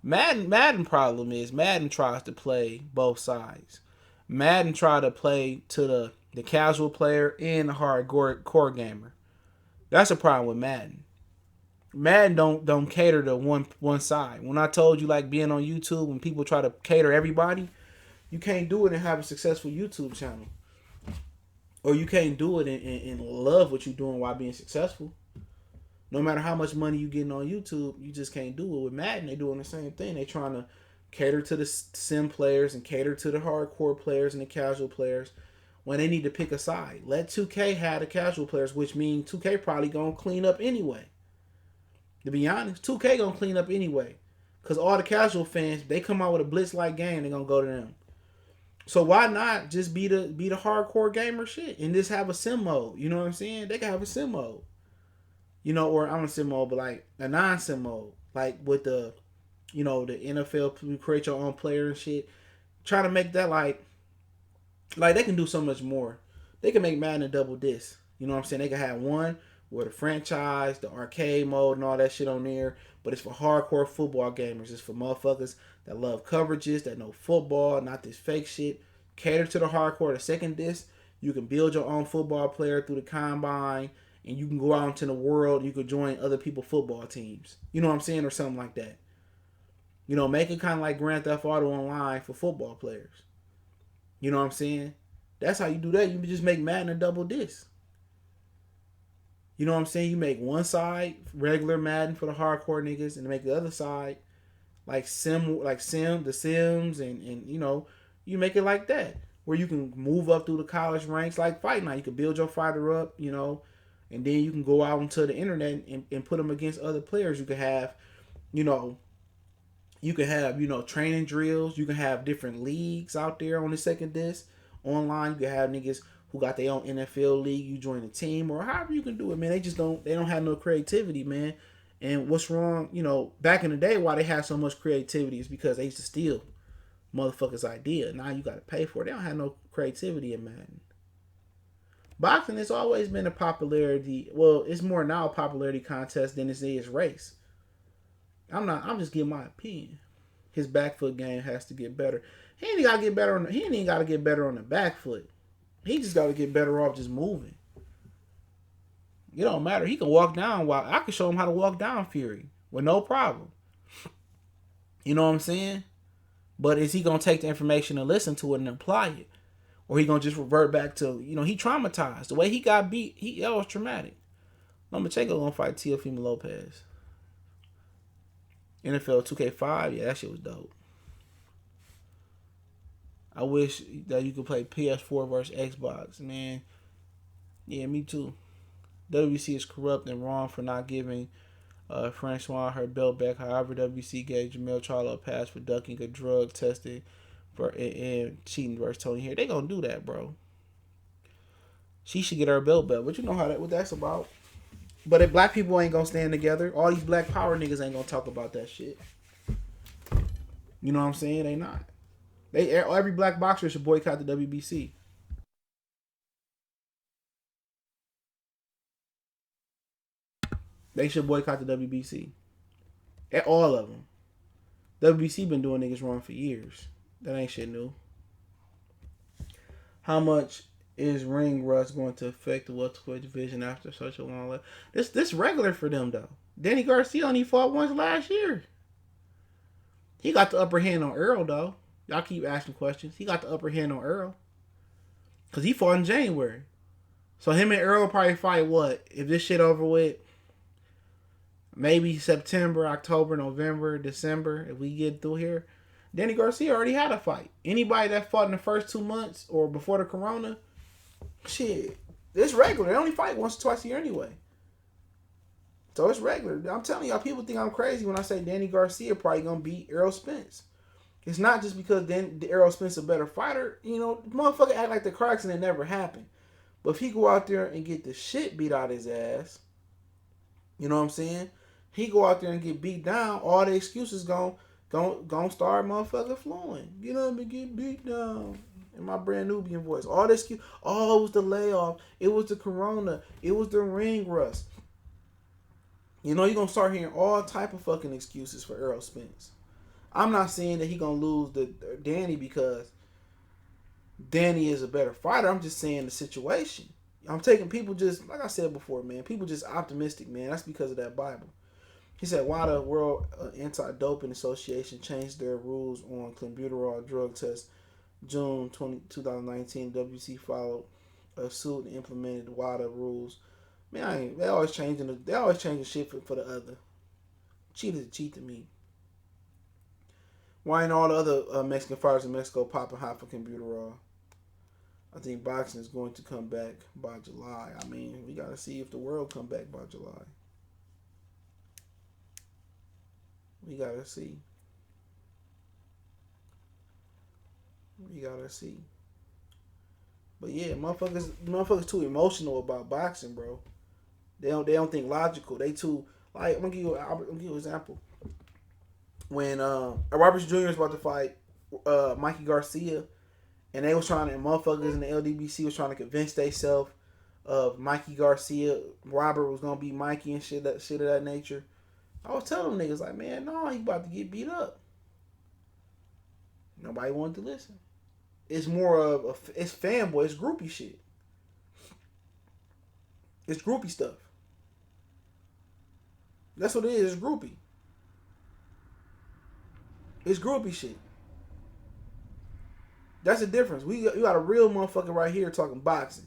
A: Madden problem is Madden tries to play both sides. Madden try to play to the casual player and the hardcore gamer. That's a problem with Madden. Madden don't cater to one side. When I told you like being on YouTube, when people try to cater everybody, you can't do it and have a successful YouTube channel. Or you can't do it and love what you're doing while being successful. No matter how much money you getting on YouTube, you just can't do it. With Madden, they doing the same thing. They trying to cater to the sim players and cater to the hardcore players and the casual players when they need to pick a side. Let 2K have the casual players, which means 2K probably going to clean up anyway. To be honest, 2K going to clean up anyway. Because all the casual fans, they come out with a blitz-like game, they're going to go to them. So why not just be the hardcore gamer shit and just have a sim mode? You know what I'm saying? They can have a sim mode. You know, or I'm a sim mode, but like a non-sim mode. Like with the NFL, you create your own player and shit. Try to make that like they can do so much more. They can make Madden a double disc. You know what I'm saying? They can have one where the franchise, the arcade mode and all that shit on there. But it's for hardcore football gamers. It's for motherfuckers that love coverages, that know football, not this fake shit. Cater to the hardcore. The second disc, you can build your own football player through the combine. And you can go out into the world and you can join other people's football teams. You know what I'm saying? Or something like that. You know, make it kind of like Grand Theft Auto Online for football players. You know what I'm saying? That's how you do that. You just make Madden a double disc. You know what I'm saying? You make one side regular Madden for the hardcore niggas and make the other side the Sims and you know, you make it like that. Where you can move up through the college ranks like Fight Night. You can build your fighter up, you know. And then you can go out into the internet and put them against other players. You can have, training drills. You can have different leagues out there on the second disc. Online, you can have niggas who got their own NFL league. You join a team or however you can do it, man. They don't have no creativity, man. And what's wrong, back in the day, why they had so much creativity is because they used to steal motherfuckers' idea. Now you got to pay for it. They don't have no creativity in Madden. Boxing has always been a popularity. Well, it's more now a popularity contest than it is race. I'm just giving my opinion. His back foot game has to get better. He ain't got to get better on the back foot. He just got to get better off just moving. It don't matter. He can walk down. I can show him how to walk down Fury with no problem. You know what I'm saying? But is he gonna take the information and listen to it and apply it? Or he gonna just revert back to, he traumatized. The way he got beat, that was traumatic. Lomachenko gonna fight Teofimo Lopez. NFL 2K5, yeah, that shit was dope. I wish that you could play PS4 versus Xbox, man. Yeah, me too. WC is corrupt and wrong for not giving Francois her belt back. However, WC gave Jermell Charlo a pass for ducking a drug tested and cheating versus Tony here. They gonna do that, bro. She should get her belt back, but you know what that's about. But if black people ain't gonna stand together, all these black power niggas ain't gonna talk about that shit. You know what I'm saying? They not. Every black boxer should boycott the WBC. They should boycott the WBC. All of them. WBC been doing niggas wrong for years. That ain't shit new. How much is ring rust going to affect the welterweight division after such a long life? This regular for them though. Danny Garcia only fought once last year. He got the upper hand on Earl though. Y'all keep asking questions. He got the upper hand on Earl. Because he fought in January. So him and Earl probably fight what? If this shit over with, maybe September, October, November, December, if we get through here. Danny Garcia already had a fight. Anybody that fought in the first 2 months or before the corona, shit, it's regular. They only fight once or twice a year anyway. So it's regular. I'm telling y'all, people think I'm crazy when I say Danny Garcia probably going to beat Errol Spence. It's not just because Errol Spence is a better fighter. You know, the motherfucker act like the car accident never happened. But if he go out there and get the shit beat out his ass, you know what I'm saying? He go out there and get beat down, all the excuses gon' start motherfucker flowing. You know, me get beat down. In my brand Nubian voice. All the excuse, oh, it was the layoff. It was the corona. It was the ring rust. You know, you're going to start hearing all type of fucking excuses for Errol Spence. I'm not saying that he going to lose the Danny because Danny is a better fighter. I'm just saying the situation. I'm taking people just, like I said before, man, people just optimistic, man. That's because of that Bible. He said, why the World Anti-Doping Association changed their rules on clenbuterol drug tests June 2019, WC followed a suit and implemented WADA rules. Man, they always changing shit for the other. Cheat is a cheat to me. Why ain't all the other Mexican fighters in Mexico popping hot for clenbuterol? I think boxing is going to come back by July. I mean, we got to see if the world come back by July. We got to see. We got to see. But yeah, motherfuckers too emotional about boxing, bro. They don't think logical. They too, like, I'm gonna give you an example. When Roberts Jr. was about to fight Mikey Garcia, and they was trying to, and motherfuckers in the LDBC was trying to convince themselves of Mikey Garcia, Robert was gonna beat Mikey and shit of that nature. I was telling them niggas like, man, no, he about to get beat up. Nobody wanted to listen. It's more of it's fanboy, it's groupie shit. It's groupie stuff. That's what it is. It's groupie. It's groupie shit. That's the difference. You got a real motherfucker right here talking boxing.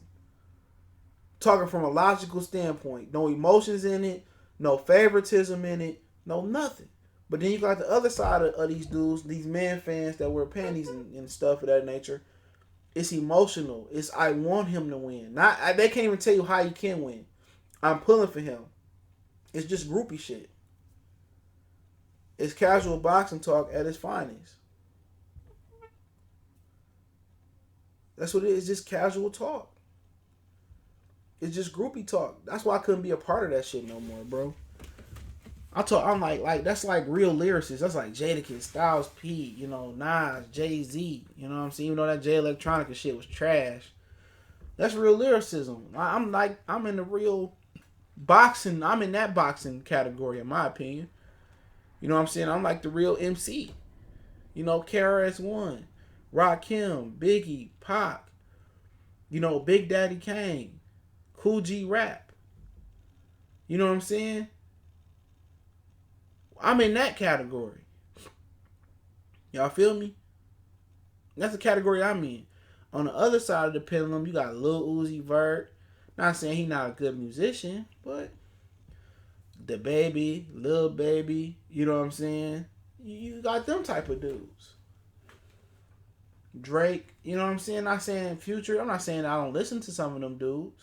A: Talking from a logical standpoint. No emotions in it. No favoritism in it. No nothing. But then you got the other side of these dudes, these man fans that wear panties and stuff of that nature. It's emotional. It's I want him to win. They can't even tell you how he can win. I'm pulling for him. It's just groupie shit. It's casual boxing talk at its finest. That's what it is. It's just casual talk. It's just groupie talk. That's why I couldn't be a part of that shit no more, bro. I'm like that's like real lyricists. That's like Jadakiss, Styles P, you know, Nas, Jay-Z. You know what I'm saying? Even though that Jay Electronica shit was trash. That's real lyricism. I'm in the real boxing. I'm in that boxing category, in my opinion. You know what I'm saying? I'm like the real MC. You know, KRS-One, Rakim, Biggie, Pac. You know, Big Daddy Kane, Cool G Rap. You know what I'm saying? I'm in that category. Y'all feel me? That's the category I'm in. On the other side of the pendulum, you got Lil Uzi Vert. Not saying he's not a good musician, but the Baby, Lil Baby, you know what I'm saying? You got them type of dudes. Drake, you know what I'm saying? Not saying Future. I'm not saying I don't listen to some of them dudes.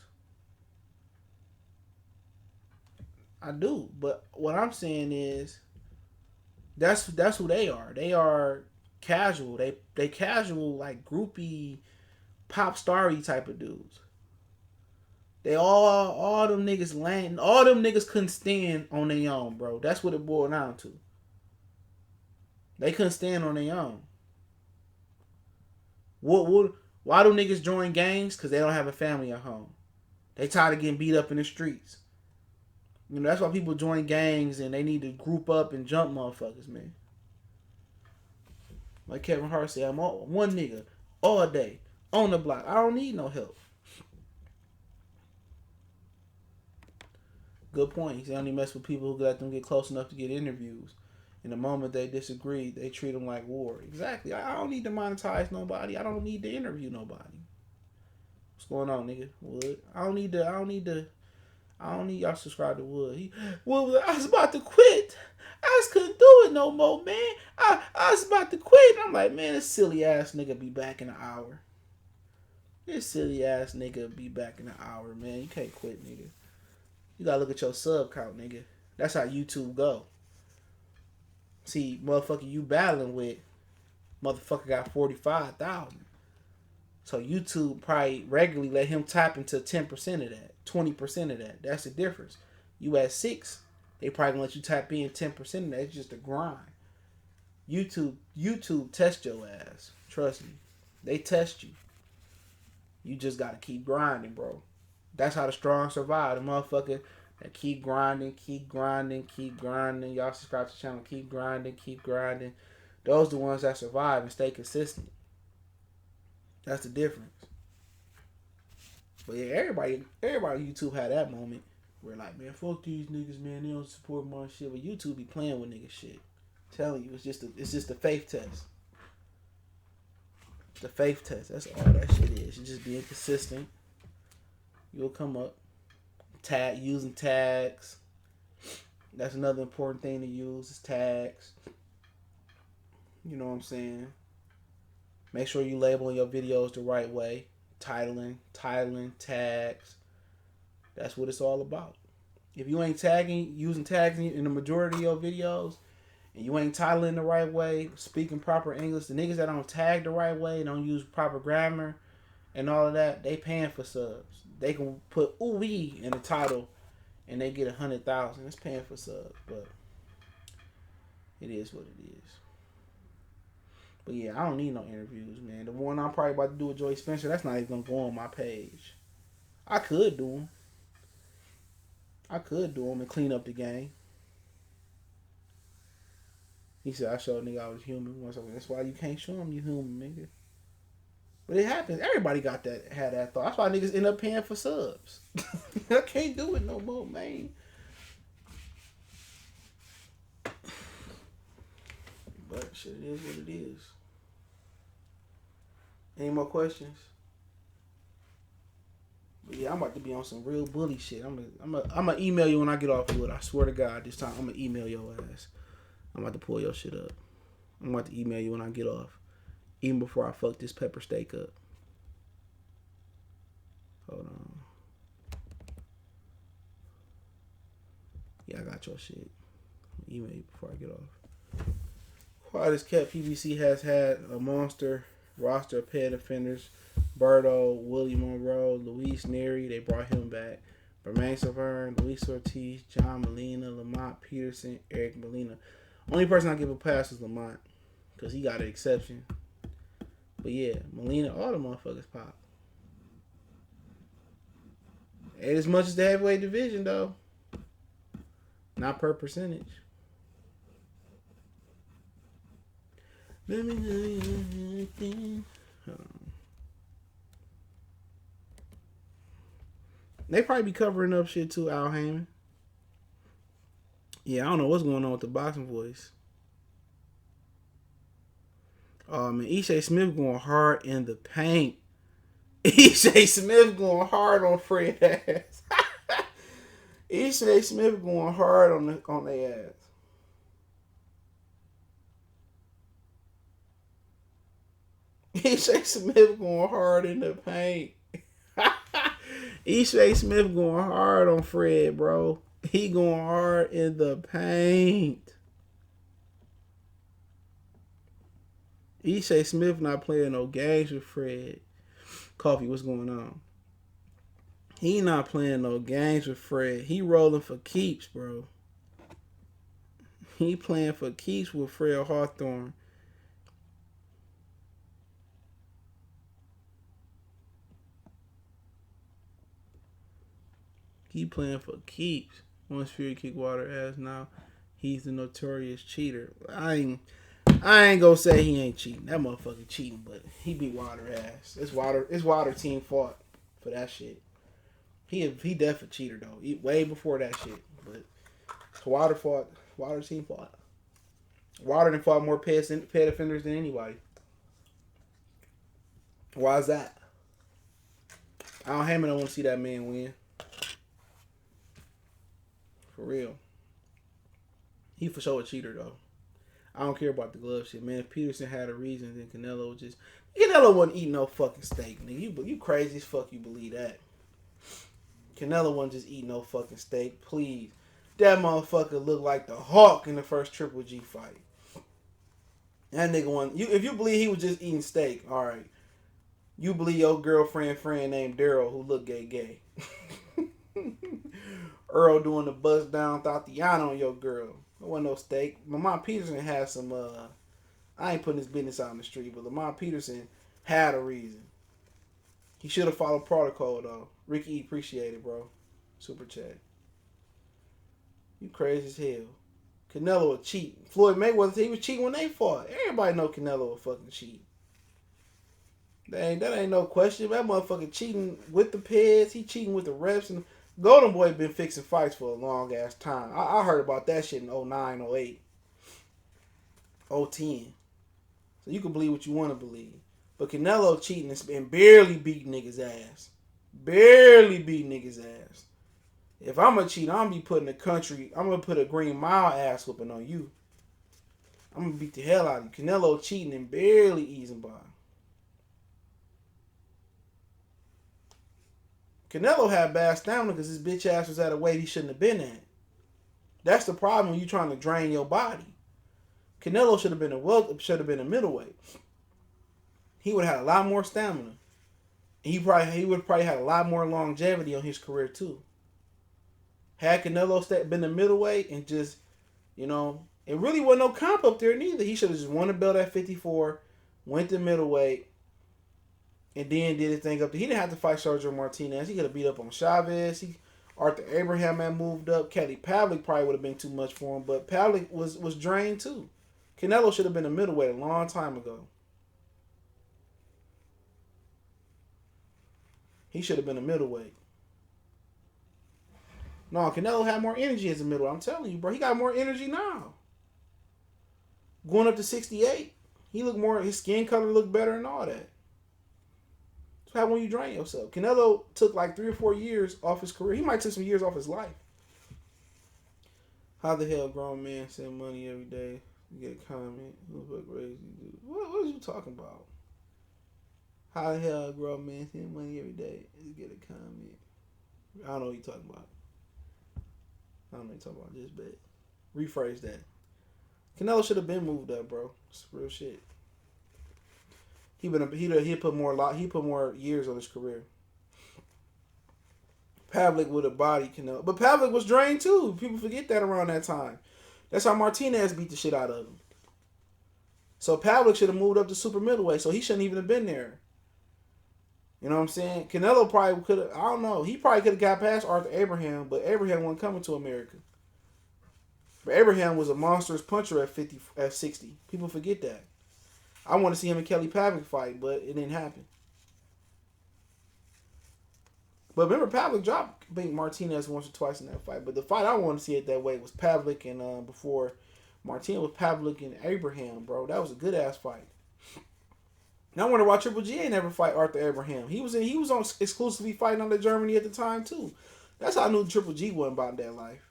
A: I do, but what I'm saying is that's who they are. They are casual. They casual, like groupie, pop starry type of dudes. They all them niggas land. All them niggas couldn't stand on their own, bro. That's what it boiled down to. They couldn't stand on their own. Why do niggas join gangs? Because they don't have a family at home. They tired of getting beat up in the streets. You know, that's why people join gangs and they need to group up and jump motherfuckers, man. Like Kevin Hart said, I'm one nigga all day on the block. I don't need no help. Good point. They only mess with people who let them get close enough to get interviews. And the moment they disagree, they treat them like war. Exactly. I don't need to monetize nobody. I don't need to interview nobody. What's going on, nigga? Wood. I don't need y'all subscribe to Wood. Well, I was about to quit. I just couldn't do it no more, man. I was about to quit. I'm like, man, this silly ass nigga be back in an hour. This silly ass nigga be back in an hour, man. You can't quit, nigga. You gotta look at your sub count, nigga. That's how YouTube go. See, motherfucker you battling with, motherfucker got 45,000. So YouTube probably regularly let him tap into 10% of that, 20% of that. That's the difference. You at 6, they probably gonna let you tap in 10% of that. It's just a grind. YouTube test your ass. Trust me. They test you. You just gotta keep grinding, bro. That's how the strong survive. The motherfucker that keep grinding. Y'all subscribe to the channel. Keep grinding. Those are the ones that survive and stay consistent. That's the difference. But yeah, everybody on YouTube had that moment where like, man, fuck these niggas, man. They don't support my shit. But YouTube be playing with niggas shit. I'm telling you, it's just a faith test. The faith test. That's all that shit is. You're just being consistent. You'll come up. Using tags. That's another important thing to use is tags. You know what I'm saying? Make sure you label your videos the right way. Titling, tags. That's what it's all about. If you ain't using tags in the majority of your videos, and you ain't titling the right way, speaking proper English, the niggas that don't tag the right way, don't use proper grammar and all of that, they paying for subs. They can put ooh-wee in the title and they get 100,000. It's paying for subs, but it is what it is. But yeah, I don't need no interviews, man. The one I'm probably about to do with Joey Spencer, that's not even going to go on my page. I could do them and clean up the game. He said, I showed nigga I was human. That's why you can't show him you human, nigga. But it happens. Everybody had that thought. That's why niggas end up paying for subs. I can't do it no more, man. But shit, it is what it is. Any more questions? But yeah, I'm about to be on some real bully shit. I'm gonna email you when I get off wood. I swear to God, this time I'm gonna email your ass. I'm about to pull your shit up. I'm about to email you when I get off. Even before I fuck this pepper steak up. Hold on. Yeah, I got your shit. I'll email you before I get off. Quiet as kept, PBC has had a monster roster of pet offenders. Berto, Willie Monroe, Luis Neri, they brought him back. Bermain Savern, Luis Ortiz, John Molina, Lamont Peterson, Eric Molina. Only person I give a pass is Lamont, because he got an exception. But yeah, Molina, all the motherfuckers pop. Ain't as much as the heavyweight division, though. Not per percentage. Let me know you. They probably be covering up shit too, Al Haymon. Yeah, I don't know what's going on with the boxing voice. Oh man, Ishe Smith going hard in the paint. Ishe Smith going hard on Fred ass. Ishe Smith going hard on their ass. Ishe Smith going hard in the paint. Ishe Smith going hard on Fred, bro. He going hard in the paint. Ishe Smith not playing no games with Fred. Coffee, what's going on? He not playing no games with Fred. He rolling for keeps, bro. He playing for keeps with Fred Hawthorne. Keep playing for keeps. Once Fury kick Water ass, now he's the notorious cheater. I ain't gonna say he ain't cheating. That motherfucker cheating, but he beat Water ass. It's Water team fought for that shit. He definitely cheater though. Way before that shit. But Water team fought. Water done fought more pet offenders than anybody. Why is that? Haymon don't want to see that man win. For real. He for sure a cheater though. I don't care about the glove shit, man. If Peterson had a reason, then Canelo wasn't eating no fucking steak, nigga. You crazy as fuck. You believe that? Canelo wasn't just eating no fucking steak. Please, that motherfucker looked like the Hawk in the first Triple G fight. That nigga won. If you believe he was just eating steak, all right. You believe your girlfriend friend named Daryl who looked gay. Earl doing the bust down Tatiana on your girl. It wasn't no steak. Lamont Peterson had some, I ain't putting his business out in the street, but Lamont Peterson had a reason. He should have followed protocol, though. Ricky, appreciate it, bro. Super chat. You crazy as hell. Canelo a cheat. Floyd Mayweather, he was cheating when they fought. Everybody know Canelo a fucking cheat. That ain't no question. That motherfucker cheating with the peds. He cheating with the refs. And Golden Boy been fixing fights for a long ass time. I heard about that shit in 09, 08, 010. So you can believe what you want to believe. But Canelo cheating and barely beat niggas' ass. Barely beat niggas' ass. If I'm a cheat, I'm going to put a Green Mile ass whooping on you. I'm going to beat the hell out of you. Canelo cheating and barely easing by. Canelo had bad stamina because his bitch ass was at a weight he shouldn't have been at. That's the problem when you trying to drain your body. Canelo should have been a middleweight. He would have had a lot more stamina. And he would probably had a lot more longevity on his career too. Had Canelo been a middleweight and just, it really wasn't no comp up there neither. He should have just won the belt at 54, went to middleweight, and then did his thing up there. He didn't have to fight Sergio Martinez. He could have beat up on Chavez. Arthur Abraham had moved up. Kelly Pavlik probably would have been too much for him, but Pavlik was drained too. Canelo should have been a middleweight a long time ago. He should have been a middleweight. No, Canelo had more energy as a middleweight. I'm telling you, bro. He got more energy now. Going up to 68, his skin color looked better and all that. That's how when you drain yourself. Canelo took like 3 or 4 years off his career. He might take some years off his life. How the hell grown men send money every day? You get a comment. What are you talking about? How the hell grown men send money every day? You get a comment. I don't know what you're talking about. Just bet. Rephrase that. Canelo should have been moved up, bro. It's real shit. He put more years on his career. Pavlik would have bodied Canelo, but Pavlik was drained too. People forget that around that time. That's how Martinez beat the shit out of him. So Pavlik should have moved up to super middleweight, so he shouldn't even have been there. You know what I'm saying? Canelo probably could have. I don't know. He probably could have got past Arthur Abraham, but Abraham wasn't coming to America. But Abraham was a monstrous puncher at 60. People forget that. I want to see him and Kelly Pavlik fight, but it didn't happen. But remember, Pavlik beat Martinez once or twice in that fight. But the fight I want to see it that way was Pavlik and before Martinez was Pavlik and Abraham, bro. That was a good ass fight. And I wonder why Triple G ain't never fight Arthur Abraham. He was on exclusively fighting under Germany at the time too. That's how I knew Triple G wasn't about that life.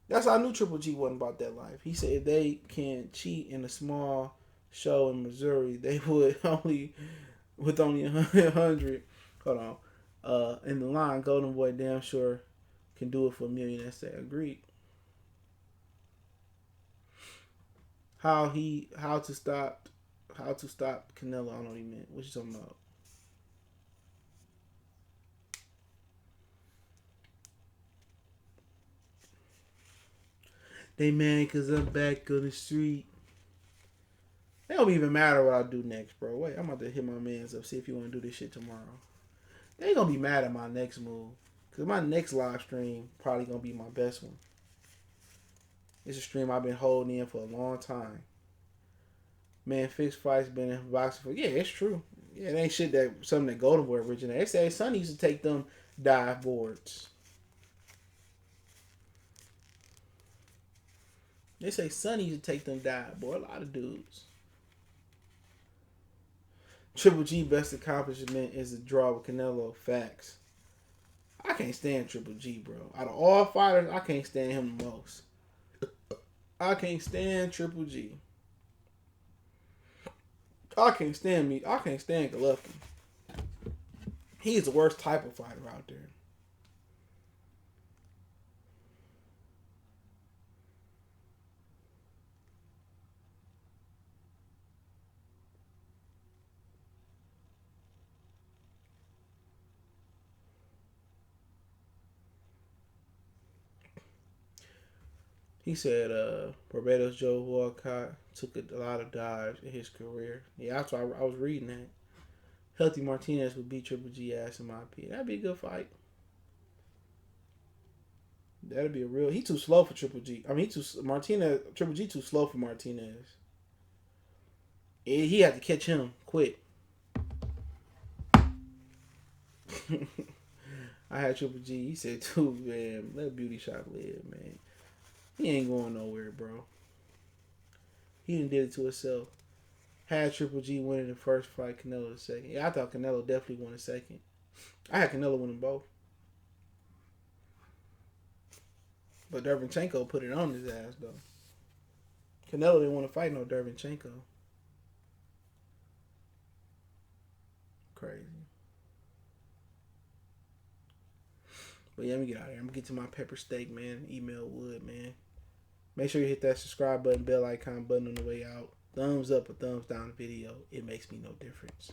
A: That's how I knew Triple G wasn't about that life. He said if they can cheat in a small show in Missouri, they would only 100. Hold on. In the line, Golden Boy damn sure can do it for $1 million. That's that. Agreed. How to stop Canelo? I don't know what he meant. What you talking about? They mad because I'm back on the street. It don't even matter what I do next, bro. Wait, I'm about to hit my mans up, see if you want to do this shit tomorrow. They ain't gonna be mad at my next move. Because my next live stream probably going to be my best one. It's a stream I've been holding in for a long time. Man, fixed fights been in boxing for... Yeah, it's true. Yeah, it ain't shit that something that Golden Boy originated. They say his son used to take them dive boards. They say Sonny used to take them dive board. A lot of dudes. Triple G best accomplishment is a draw with Canelo. Facts. I can't stand Triple G, bro. Out of all fighters, I can't stand him the most. I can't stand Triple G. I can't stand me. I can't stand Golovkin. He is the worst type of fighter out there. He said Barbados Joe Walcott took a lot of dives in his career. Yeah, that's why I was reading that. Healthy Martinez would beat Triple G ass in my opinion. That'd be a good fight. That'd be a real... He too slow for Triple G. I mean, Triple G too slow for Martinez. He had to catch him quick. I had Triple G. He said, too, man, let Beauty Shop live, man. He ain't going nowhere, bro. He done did it to himself. Had Triple G winning the first fight, Canelo the second. Yeah, I thought Canelo definitely won the second. I had Canelo winning both. But Derevyanchenko put it on his ass, though. Canelo didn't want to fight no Derevyanchenko. Crazy. But yeah, let me get out of here. I'm going to get to my pepper steak, man. Email Wood, man. Make sure you hit that subscribe button, bell icon button on the way out. Thumbs up or thumbs down the video. It makes me no difference.